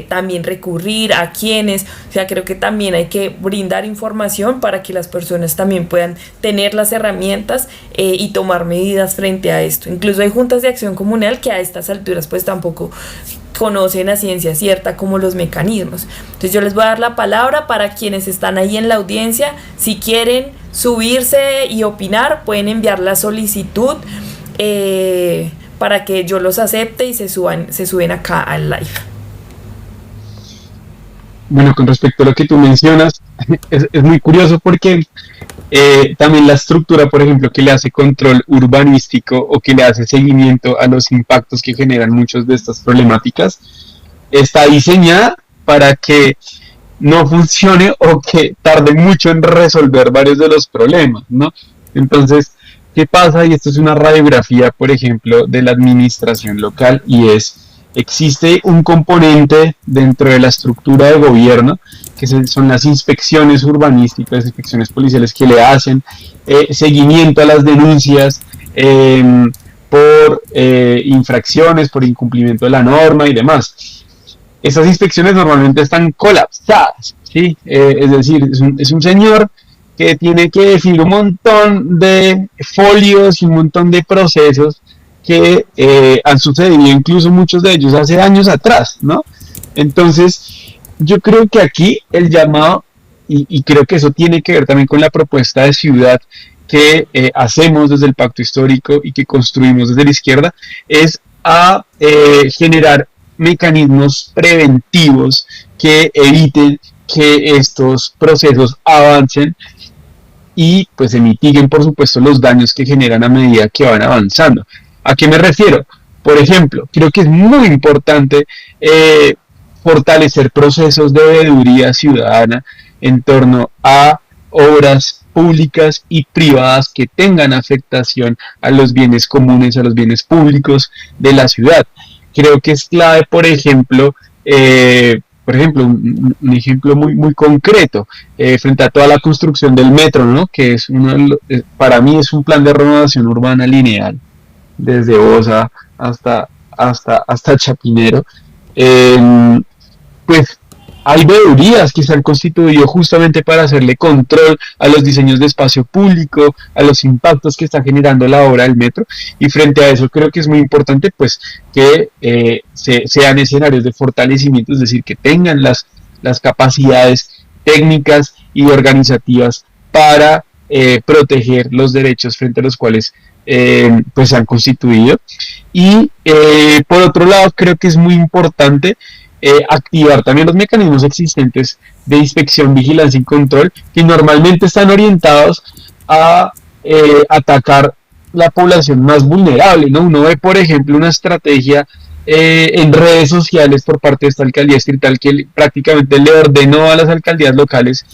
Speaker 2: también recurrir, a quiénes. O sea, creo que también hay que brindar información para que las personas también puedan tener las herramientas y tomar medidas frente a esto. Incluso hay juntas de acción comunal que a estas alturas pues tampoco conocen a ciencia cierta como los mecanismos. Entonces yo les voy a dar la palabra para quienes están ahí en la audiencia. Si quieren subirse y opinar, pueden enviar la solicitud para que yo los acepte y se suben acá al live.
Speaker 4: Bueno, con respecto a lo que tú mencionas, es muy curioso porque también la estructura, por ejemplo, que le hace control urbanístico o que le hace seguimiento a los impactos que generan muchas de estas problemáticas, está diseñada para que no funcione o que tarde mucho en resolver varios de los problemas, ¿no? Entonces, ¿qué pasa? Y esto es una radiografía, por ejemplo, de la administración local y existe un componente dentro de la estructura de gobierno que son las inspecciones urbanísticas, inspecciones policiales que le hacen seguimiento a las denuncias por infracciones, por incumplimiento de la norma y demás. Esas inspecciones normalmente están colapsadas, ¿sí? Es decir, es un señor que tiene que definir un montón de folios y un montón de procesos que han sucedido, incluso muchos de ellos hace años atrás, ¿no? Entonces, yo creo que aquí el llamado, y creo que eso tiene que ver también con la propuesta de ciudad que hacemos desde el Pacto Histórico y que construimos desde la izquierda, es a generar mecanismos preventivos que eviten que estos procesos avancen y pues se mitiguen, por supuesto, los daños que generan a medida que van avanzando. ¿A qué me refiero? Por ejemplo, creo que es muy importante fortalecer procesos de veeduría ciudadana en torno a obras públicas y privadas que tengan afectación a los bienes comunes, a los bienes públicos de la ciudad. Creo que es clave, por ejemplo, un ejemplo muy concreto, frente a toda la construcción del metro, ¿no? Que es para mí es un plan de renovación urbana lineal, desde Bosa hasta Chapinero. Pues hay veedurías que se han constituido justamente para hacerle control a los diseños de espacio público, a los impactos que está generando la obra del metro, y frente a eso creo que es muy importante pues que sean escenarios de fortalecimiento, es decir, que tengan las capacidades técnicas y organizativas para proteger los derechos frente a los cuales pues se han constituido. Y por otro lado creo que es muy importante activar también los mecanismos existentes de inspección, vigilancia y control, que normalmente están orientados a atacar la población más vulnerable, ¿no? Uno ve, por ejemplo, una estrategia en redes sociales por parte de esta alcaldía distrital que prácticamente le ordenó a las alcaldías locales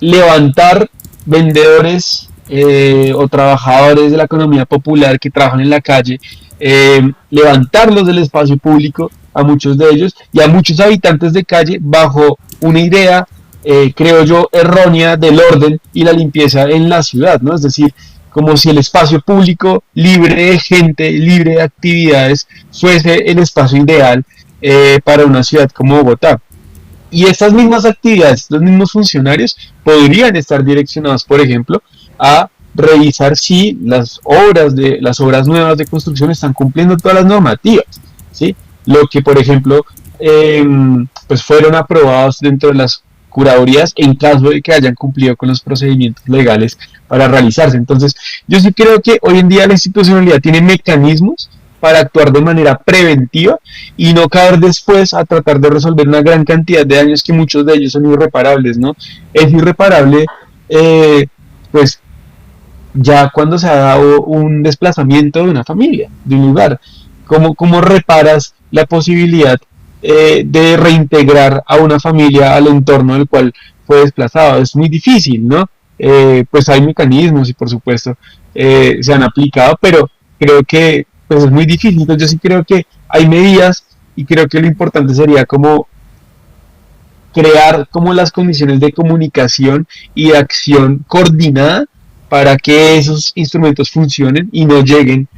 Speaker 4: levantar vendedores o trabajadores de la economía popular que trabajan en la calle, levantarlos del espacio público a muchos de ellos y a muchos habitantes de calle bajo una idea, creo yo, errónea del orden y la limpieza en la ciudad, ¿no? Es decir, como si el espacio público libre de gente, libre de actividades, fuese el espacio ideal para una ciudad como Bogotá. Y estas mismas actividades, los mismos funcionarios podrían estar direccionados, por ejemplo, a revisar si las obras nuevas de construcción están cumpliendo todas las normativas, ¿sí? Lo que, por ejemplo, pues fueron aprobados dentro de las curadurías en caso de que hayan cumplido con los procedimientos legales para realizarse. Entonces, yo sí creo que hoy en día la institucionalidad tiene mecanismos para actuar de manera preventiva y no caer después a tratar de resolver una gran cantidad de daños que muchos de ellos son irreparables, ¿no? Es irreparable, pues, ya cuando se ha dado un desplazamiento de una familia, de un lugar. ¿Cómo reparas la posibilidad de reintegrar a una familia al entorno del cual fue desplazado? Es muy difícil, ¿no? Pues hay mecanismos y por supuesto se han aplicado, pero creo que pues es muy difícil. Entonces yo sí creo que hay medidas y creo que lo importante sería como crear como las condiciones de comunicación y de acción coordinada para que esos instrumentos funcionen y no lleguen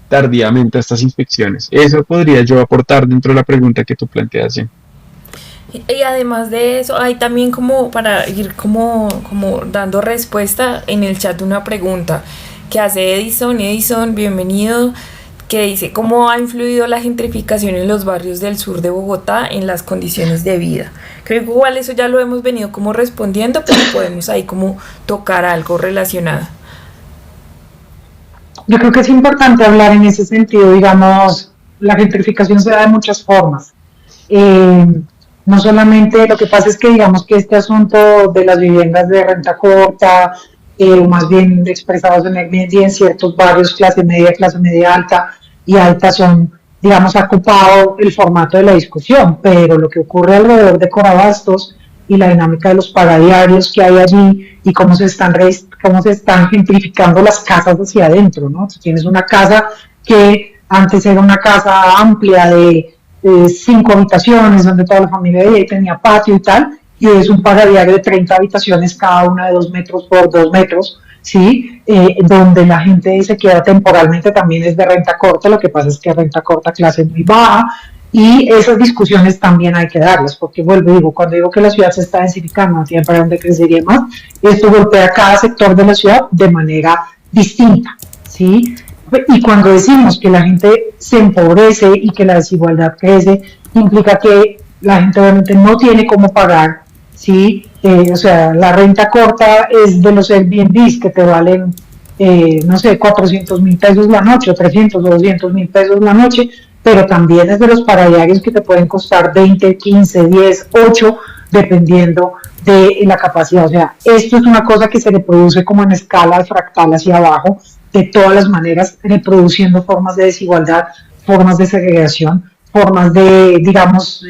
Speaker 4: tardíamente a estas inspecciones. Eso podría yo aportar dentro de la pregunta que tú planteas, ¿sí?
Speaker 2: Y además de eso, hay también como para ir como dando respuesta en el chat una pregunta que hace Edison, bienvenido, que dice, ¿cómo ha influido la gentrificación en los barrios del sur de Bogotá en las condiciones de vida? Creo que igual eso ya lo hemos venido como respondiendo, pero podemos ahí como tocar algo relacionado.
Speaker 3: Yo creo que es importante hablar en ese sentido, digamos, la gentrificación se da de muchas formas. No solamente, lo que pasa es que digamos que este asunto de las viviendas de renta corta, más bien expresados en Airbnb en ciertos barrios, clase media alta y alta son, digamos, ha ocupado el formato de la discusión, pero lo que ocurre alrededor de Corabastos y la dinámica de los paradiarios que hay allí y cómo se están gentrificando las casas hacia adentro, ¿no? Si tienes una casa que antes era una casa amplia de 5 habitaciones, donde toda la familia vivía y tenía patio y tal, y es un paradiario de 30 habitaciones, cada una de 2 metros por 2 metros, ¿sí? Donde la gente se queda temporalmente, también es de renta corta, lo que pasa es que renta corta clase muy baja, y esas discusiones también hay que darlas, porque vuelvo y digo, cuando digo que la ciudad se está densificando, no tiene para dónde crecer y más, esto golpea a cada sector de la ciudad de manera distinta, ¿sí? Y cuando decimos que la gente se empobrece y que la desigualdad crece, implica que la gente obviamente no tiene cómo pagar, ¿sí? O sea, la renta corta es de los Airbnbs que te valen, no sé, 400,000 pesos la noche, o 300 o 200,000 pesos la noche, pero también es de los paradiarios que te pueden costar 20, 15, 10, 8, dependiendo de la capacidad. O sea, esto es una cosa que se reproduce como en escala fractal hacia abajo, de todas las maneras, reproduciendo formas de desigualdad, formas de segregación, formas de, digamos,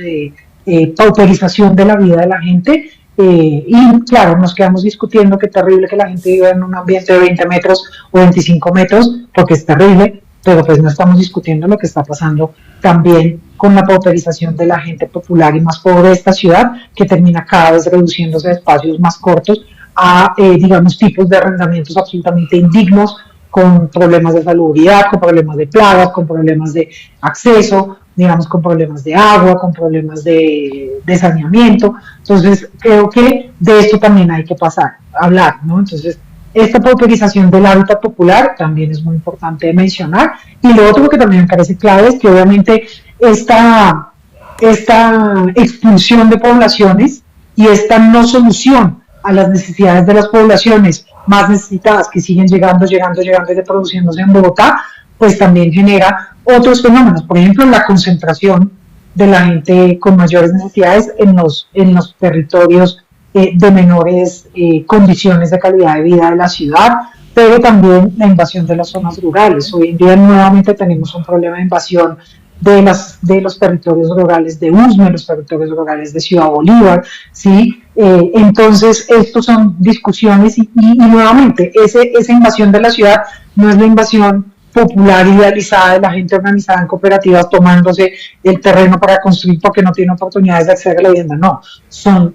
Speaker 3: pauperización de la vida de la gente. Y claro, nos quedamos discutiendo qué terrible que la gente viva en un ambiente de 20 metros o 25 metros, porque es terrible, pero pues no estamos discutiendo lo que está pasando también con la pauperización de la gente popular y más pobre de esta ciudad, que termina cada vez reduciéndose a espacios más cortos, a, digamos, tipos de arrendamientos absolutamente indignos, con problemas de salubridad, con problemas de plagas, con problemas de acceso, digamos, con problemas de agua, con problemas de saneamiento. Entonces, creo que de esto también hay que hablar, ¿no? Entonces, esta pauperización del hábitat popular también es muy importante mencionar. Y lo otro que también me parece clave es que obviamente esta expulsión de poblaciones y esta no solución a las necesidades de las poblaciones más necesitadas que siguen llegando y reproduciéndose en Bogotá, pues también genera otros fenómenos. Por ejemplo, la concentración de la gente con mayores necesidades en los territorios de menores condiciones de calidad de vida de la ciudad, pero también la invasión de las zonas rurales. Hoy en día nuevamente tenemos un problema de invasión de los territorios rurales de Usme, los territorios rurales de Ciudad Bolívar, ¿sí? Entonces, estos son discusiones y nuevamente, esa invasión de la ciudad no es la invasión popular idealizada de la gente organizada en cooperativas tomándose el terreno para construir porque no tiene oportunidades de acceder a la vivienda. No, son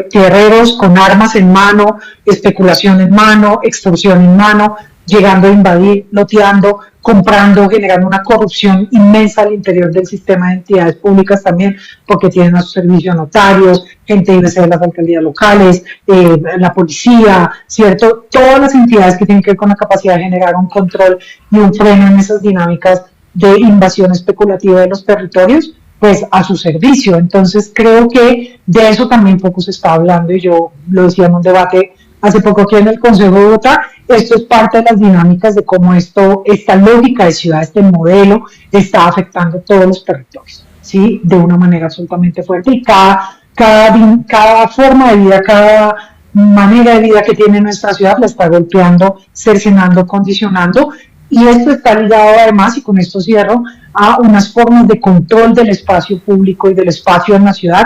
Speaker 3: tierreros con armas en mano, especulación en mano, extorsión en mano, llegando a invadir, loteando, comprando, generando una corrupción inmensa al interior del sistema de entidades públicas también, porque tienen a su servicio notarios, gente de las alcaldías locales, la policía, ¿cierto? Todas las entidades que tienen que ver con la capacidad de generar un control y un freno en esas dinámicas de invasión especulativa de los territorios, pues a su servicio. Entonces creo que de eso también poco se está hablando, y yo lo decía en un debate hace poco aquí en el Consejo de Bogotá. Esto es parte de las dinámicas de cómo esta lógica de ciudad, este modelo, está afectando todos los territorios, ¿sí? De una manera absolutamente fuerte, y cada forma de vida, cada manera de vida que tiene nuestra ciudad la está golpeando, cercenando, condicionando. Y esto está ligado además, y con esto cierro, a unas formas de control del espacio público y del espacio en la ciudad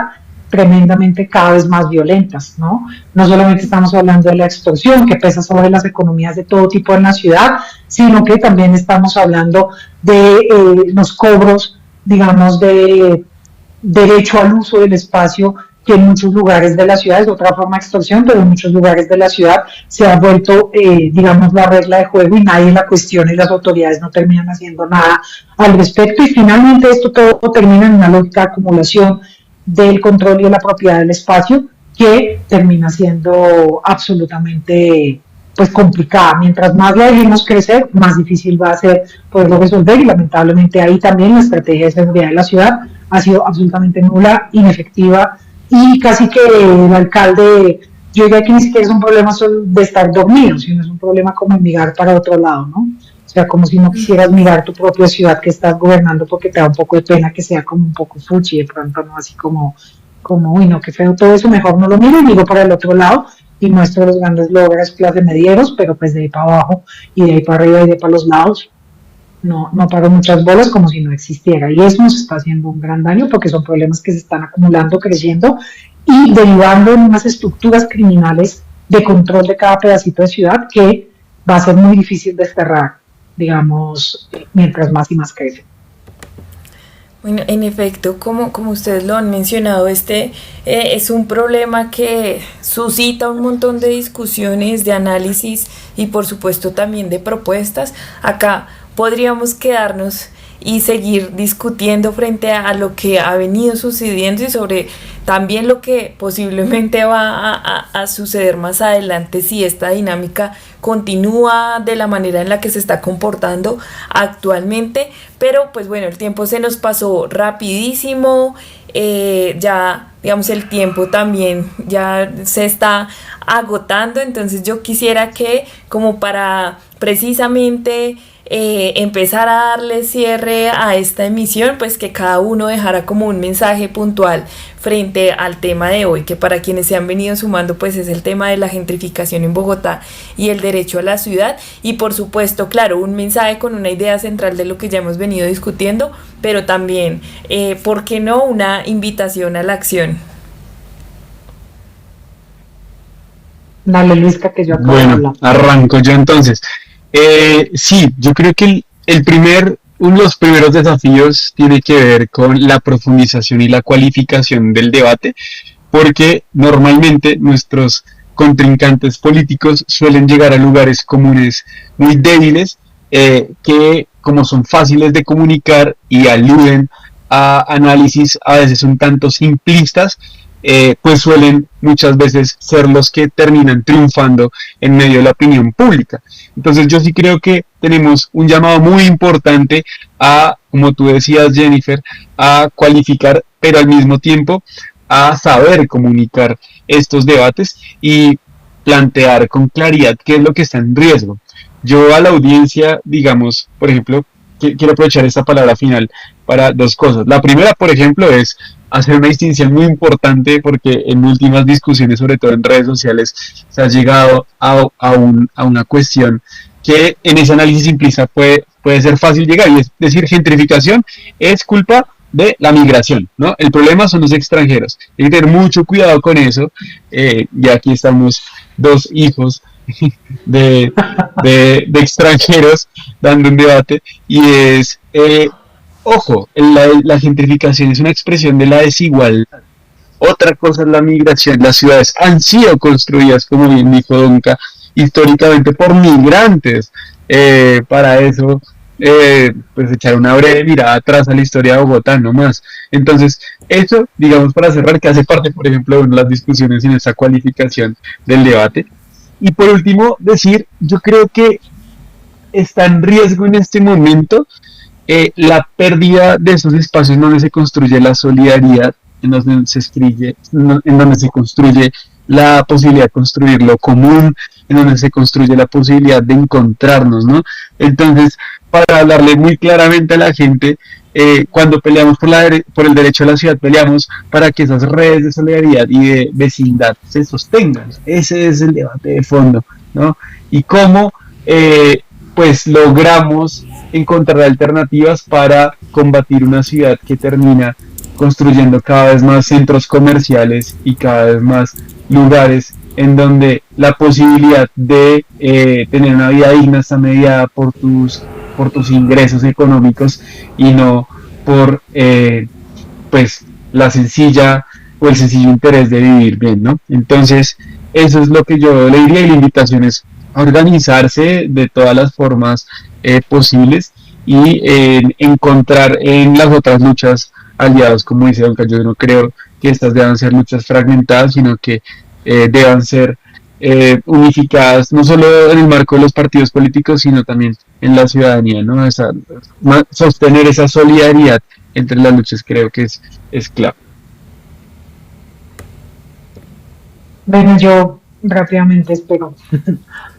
Speaker 3: tremendamente cada vez más violentas, ¿no? No solamente estamos hablando de la extorsión que pesa sobre las economías de todo tipo en la ciudad, sino que también estamos hablando de los cobros, digamos, de derecho al uso del espacio, que en muchos lugares de la ciudad es otra forma de extorsión, pero en muchos lugares de la ciudad se ha vuelto, digamos, la regla de juego, y nadie la cuestiona y las autoridades no terminan haciendo nada al respecto. Y finalmente esto todo termina en una lógica de acumulación del control y de la propiedad del espacio, que termina siendo absolutamente, pues, complicada. Mientras más la dejemos crecer, más difícil va a ser poderlo resolver, y lamentablemente ahí también la estrategia de seguridad de la ciudad ha sido absolutamente nula, inefectiva, y casi que el alcalde, yo diría que ni siquiera es un problema solo de estar dormido, sino es un problema como mirar para otro lado, ¿no? O sea, como si no quisieras mirar tu propia ciudad que estás gobernando, porque te da un poco de pena que sea como un poco fuchi de pronto, ¿no? Así como, uy, no, qué feo todo eso, mejor no lo miro y miro para el otro lado y muestro los grandes logros, clase medieros, pero pues de ahí para abajo y de ahí para arriba y de ahí para los lados, no paro muchas bolas como si no existiera. Y eso nos está haciendo un gran daño, porque son problemas que se están acumulando, creciendo y derivando en unas estructuras criminales de control de cada pedacito de ciudad que va a ser muy difícil desterrar, digamos, mientras más y más crece.
Speaker 2: Bueno, en efecto, como ustedes lo han mencionado, es un problema que suscita un montón de discusiones, de análisis y por supuesto también de propuestas. Acá podríamos quedarnos y seguir discutiendo frente a lo que ha venido sucediendo y sobre también lo que posiblemente va a suceder más adelante si esta dinámica continúa de la manera en la que se está comportando actualmente. Pero pues bueno, el tiempo se nos pasó rapidísimo, ya digamos el tiempo también ya se está agotando, entonces yo quisiera que, como para precisamente empezar a darle cierre a esta emisión, pues que cada uno dejara como un mensaje puntual frente al tema de hoy, que para quienes se han venido sumando pues es el tema de la gentrificación en Bogotá y el derecho a la ciudad, y por supuesto, claro, un mensaje con una idea central de lo que ya hemos venido discutiendo, pero también, ¿por qué no?, una invitación a la acción.
Speaker 3: Dale, Luisca, que yo acabo de hablar.
Speaker 4: Bueno, arranco yo entonces. Sí, yo creo que uno de los primeros desafíos tiene que ver con la profundización y la cualificación del debate, porque normalmente nuestros contrincantes políticos suelen llegar a lugares comunes muy débiles, que como son fáciles de comunicar y aluden a análisis a veces un tanto simplistas, pues suelen muchas veces ser los que terminan triunfando en medio de la opinión pública. Entonces yo sí creo que tenemos un llamado muy importante a, como tú decías, Jennifer, a cualificar, pero al mismo tiempo a saber comunicar estos debates y plantear con claridad qué es lo que está en riesgo. Yo a la audiencia, digamos, por ejemplo, quiero aprovechar esta palabra final para dos cosas. La primera, por ejemplo, es hacer una distinción muy importante, porque en últimas discusiones, sobre todo en redes sociales, se ha llegado a una cuestión que en ese análisis simplista puede ser fácil llegar, y es decir, gentrificación es culpa de la migración, ¿no? El problema son los extranjeros. Hay que tener mucho cuidado con eso. Y aquí estamos dos hijos de, de extranjeros dando un debate, y es, ojo, la gentrificación es una expresión de la desigualdad. Otra cosa es la migración. Las ciudades han sido construidas, como bien dijo Donca, históricamente por migrantes. Para eso, pues echar una breve mirada atrás a la historia de Bogotá, no más. Entonces, eso, digamos, para cerrar, que hace parte, por ejemplo, de las discusiones en esa cualificación del debate. Y por último, decir, yo creo que está en riesgo en este momento la pérdida de esos espacios donde se construye la solidaridad, en donde se construye la posibilidad de construir lo común, en donde se construye la posibilidad de encontrarnos, ¿no? Entonces, para hablarle muy claramente a la gente, cuando peleamos por el derecho a la ciudad, peleamos para que esas redes de solidaridad y de vecindad se sostengan. Ese es el debate de fondo, ¿no? Y cómo, pues, logramos encontrar alternativas para combatir una ciudad que termina construyendo cada vez más centros comerciales y cada vez más lugares en donde la posibilidad de tener una vida digna está mediada por tus ingresos económicos y no por pues la sencilla o el sencillo interés de vivir bien, ¿no? Entonces, eso es lo que yo le diría, y la invitación es a organizarse de todas las formas posibles y encontrar en las otras luchas aliados, como dice Don Cayo. Yo no creo que estas deban ser luchas fragmentadas, sino que deban ser unificadas, no solo en el marco de los partidos políticos, sino también en la ciudadanía, ¿no? Sostener esa solidaridad entre las luchas creo que es clave.
Speaker 3: Bueno, yo rápidamente espero.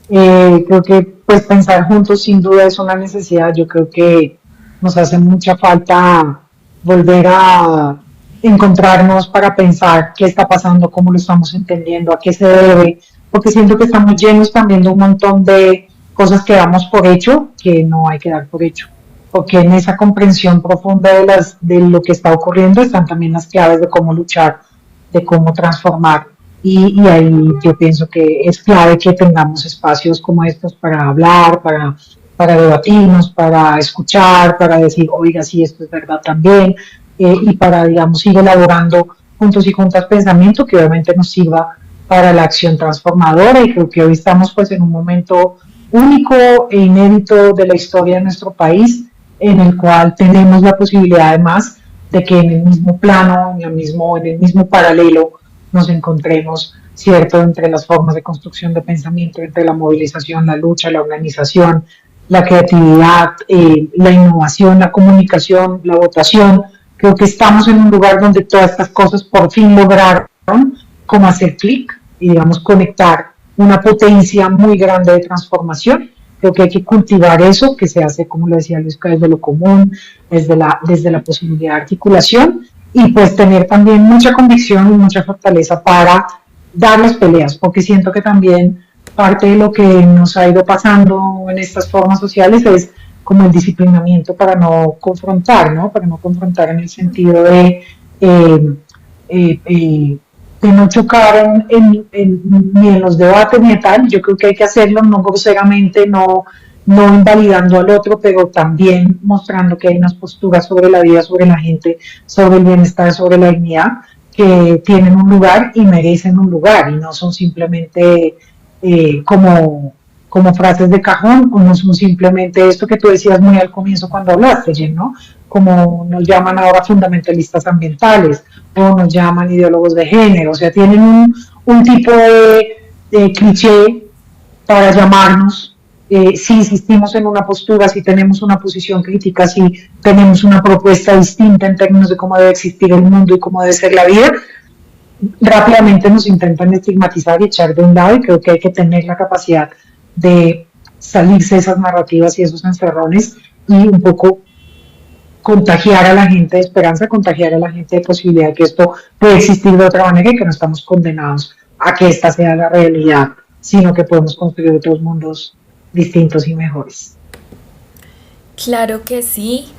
Speaker 3: Creo que pues pensar juntos sin duda es una necesidad. Yo creo que nos hace mucha falta volver a encontrarnos para pensar qué está pasando, cómo lo estamos entendiendo, a qué se debe, porque siento que estamos llenos también de un montón de cosas que damos por hecho, que no hay que dar por hecho, porque en esa comprensión profunda de lo que está ocurriendo están también las claves de cómo luchar, de cómo transformar. Y ahí yo pienso que es clave que tengamos espacios como estos para hablar, para debatirnos, para escuchar, para decir, oiga, sí, esto es verdad también, y para, digamos, ir elaborando juntos y juntas pensamiento que obviamente nos sirva para la acción transformadora. Y creo que hoy estamos pues en un momento único e inédito de la historia de nuestro país, en el cual tenemos la posibilidad además de que en el mismo plano, en el mismo paralelo, nos encontremos, ¿cierto?, entre las formas de construcción de pensamiento, entre la movilización, la lucha, la organización, la creatividad, la innovación, la comunicación, la votación. Creo que estamos en un lugar donde todas estas cosas por fin lograron como hacer clic y, digamos, conectar una potencia muy grande de transformación. Creo que hay que cultivar eso, que se hace, como lo decía Luis, desde lo común, desde la posibilidad de articulación, y pues tener también mucha convicción y mucha fortaleza para dar las peleas, porque siento que también parte de lo que nos ha ido pasando en estas formas sociales es como el disciplinamiento para no confrontar, ¿no? Para no confrontar en el sentido de no chocar ni en los debates ni tal. Yo creo que hay que hacerlo no groseramente, no invalidando al otro, pero también mostrando que hay unas posturas sobre la vida, sobre la gente, sobre el bienestar, sobre la dignidad, que tienen un lugar y merecen un lugar, y no son simplemente como frases de cajón, o no son simplemente esto que tú decías muy al comienzo cuando hablaste, Jen, ¿no? Como nos llaman ahora fundamentalistas ambientales, o nos llaman ideólogos de género. O sea, tienen un tipo de cliché para llamarnos. Si insistimos en una postura, si tenemos una posición crítica, si tenemos una propuesta distinta en términos de cómo debe existir el mundo y cómo debe ser la vida, rápidamente nos intentan estigmatizar y echar de un lado. Y creo que hay que tener la capacidad de salirse de esas narrativas y esos encerrones, y un poco contagiar a la gente de esperanza, contagiar a la gente de posibilidad de que esto puede existir de otra manera, y que no estamos condenados a que esta sea la realidad, sino que podemos construir otros mundos distintos y mejores.
Speaker 2: Claro que sí.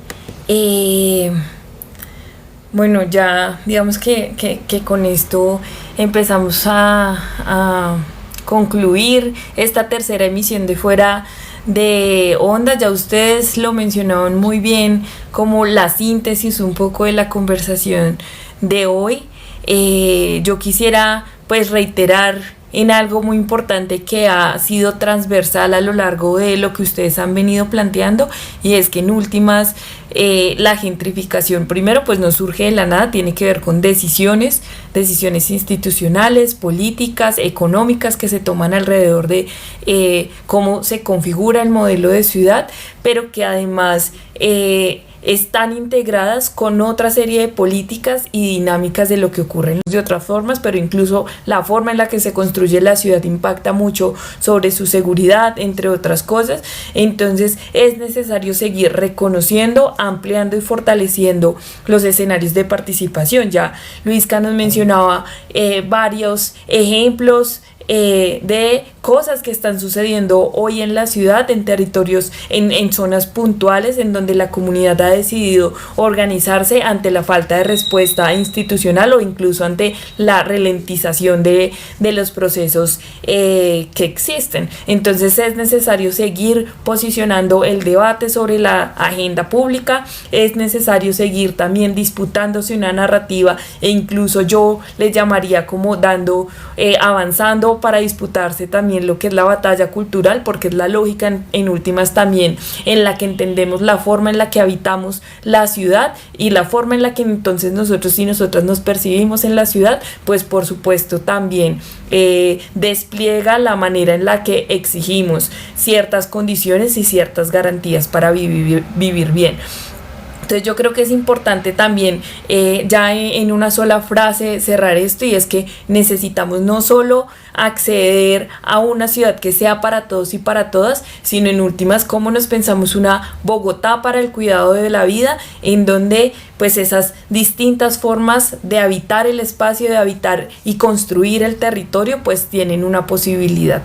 Speaker 2: Bueno, ya digamos que con esto empezamos a concluir esta tercera emisión de Fuera de Onda. Ya ustedes lo mencionaron muy bien como la síntesis un poco de la conversación de hoy. Yo quisiera pues reiterar en algo muy importante que ha sido transversal a lo largo de lo que ustedes han venido planteando, y es que en últimas la gentrificación primero pues no surge de la nada, tiene que ver con decisiones institucionales, políticas, económicas que se toman alrededor de cómo se configura el modelo de ciudad, pero que además están integradas con otra serie de políticas y dinámicas de lo que ocurre de otras formas, pero incluso la forma en la que se construye la ciudad impacta mucho sobre su seguridad, entre otras cosas. Entonces es necesario seguir reconociendo, ampliando y fortaleciendo los escenarios de participación. Ya Luisca nos mencionaba varios ejemplos de cosas que están sucediendo hoy en la ciudad, en territorios, en zonas puntuales en donde la comunidad ha decidido organizarse ante la falta de respuesta institucional o incluso ante la ralentización de los procesos que existen. Entonces es necesario seguir posicionando el debate sobre la agenda pública, es necesario seguir también disputándose una narrativa, e incluso yo le llamaría como avanzando para disputarse también lo que es la batalla cultural, porque es la lógica en últimas también en la que entendemos la forma en la que habitamos la ciudad y la forma en la que entonces nosotros y nosotras nos percibimos en la ciudad, pues por supuesto también despliega la manera en la que exigimos ciertas condiciones y ciertas garantías para vivir bien. Entonces yo creo que es importante también ya en una sola frase cerrar esto, y es que necesitamos no solo acceder a una ciudad que sea para todos y para todas, sino en últimas cómo nos pensamos una Bogotá para el cuidado de la vida, en donde pues esas distintas formas de habitar el espacio, de habitar y construir el territorio, pues tienen una posibilidad.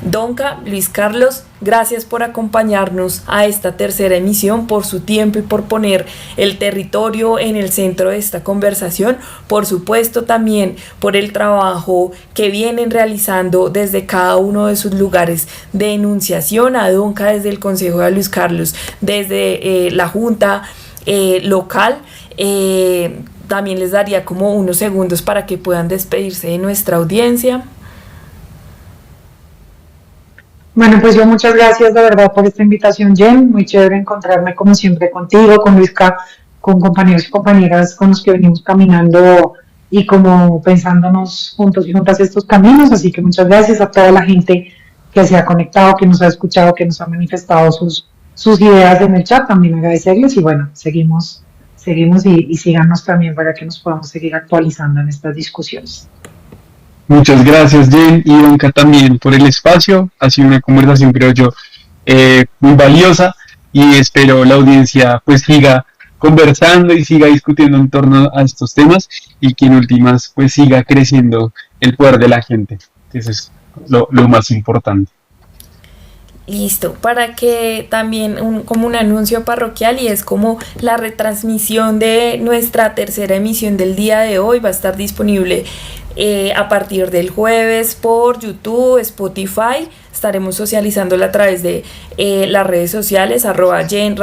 Speaker 2: Donca, Luis Carlos, gracias por acompañarnos a esta tercera emisión, por su tiempo y por poner el territorio en el centro de esta conversación. Por supuesto también por el trabajo que vienen realizando desde cada uno de sus lugares de enunciación, a Donca desde el Consejo, de Luis Carlos desde la Junta local. También les daría como unos segundos para que puedan despedirse de nuestra audiencia.
Speaker 3: Bueno, pues yo muchas gracias de verdad por esta invitación, Jen. Muy chévere encontrarme como siempre contigo, con Luisca, con compañeros y compañeras con los que venimos caminando y como pensándonos juntos y juntas estos caminos. Así que muchas gracias a toda la gente que se ha conectado, que nos ha escuchado, que nos ha manifestado sus ideas en el chat. También agradecerles y bueno, seguimos y síganos también para que nos podamos seguir actualizando en estas discusiones.
Speaker 4: Muchas gracias, Jen, y Donca también por el espacio. Ha sido una conversación, creo yo, muy valiosa, y espero la audiencia pues siga conversando y siga discutiendo en torno a estos temas, y que en últimas pues siga creciendo el poder de la gente. Eso es lo más importante.
Speaker 2: Listo, para que también como un anuncio parroquial, y es como la retransmisión de nuestra tercera emisión del día de hoy va a estar disponible a partir del jueves por YouTube, Spotify. Estaremos socializándola a través de las redes sociales @Jen_Cardone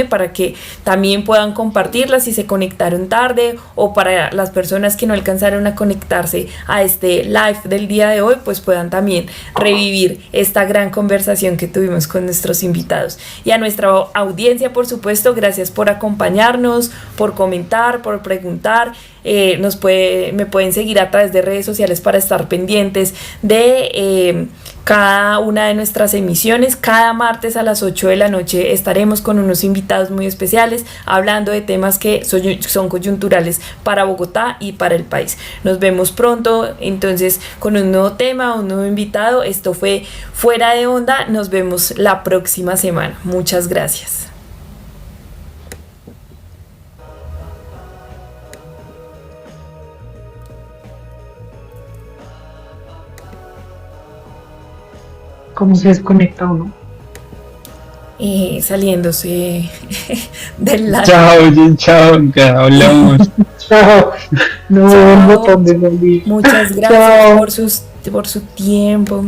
Speaker 2: para que también puedan compartirla si se conectaron tarde, o para las personas que no alcanzaron a conectarse a este live del día de hoy, pues puedan también revivir esta gran conversación que tuvimos con nuestros invitados. Y a nuestra audiencia, por supuesto, gracias por acompañarnos, por comentar, por preguntar. Me pueden seguir a través de redes sociales para estar pendientes de cada una de nuestras emisiones. Cada martes a las 8 de la noche estaremos con unos invitados muy especiales hablando de temas que son coyunturales para Bogotá y para el país. Nos vemos pronto entonces con un nuevo tema, un nuevo invitado. Esto fue Fuera de Onda. Nos vemos la próxima semana. Muchas gracias.
Speaker 3: ¿Cómo se desconecta uno?
Speaker 2: Saliéndose del live.
Speaker 4: Chao, Jen, chao, hablamos.
Speaker 3: Chao. No,
Speaker 2: Chao.
Speaker 3: el botón de volver.
Speaker 2: Muchas gracias
Speaker 3: Chao.
Speaker 2: por sus por su tiempo.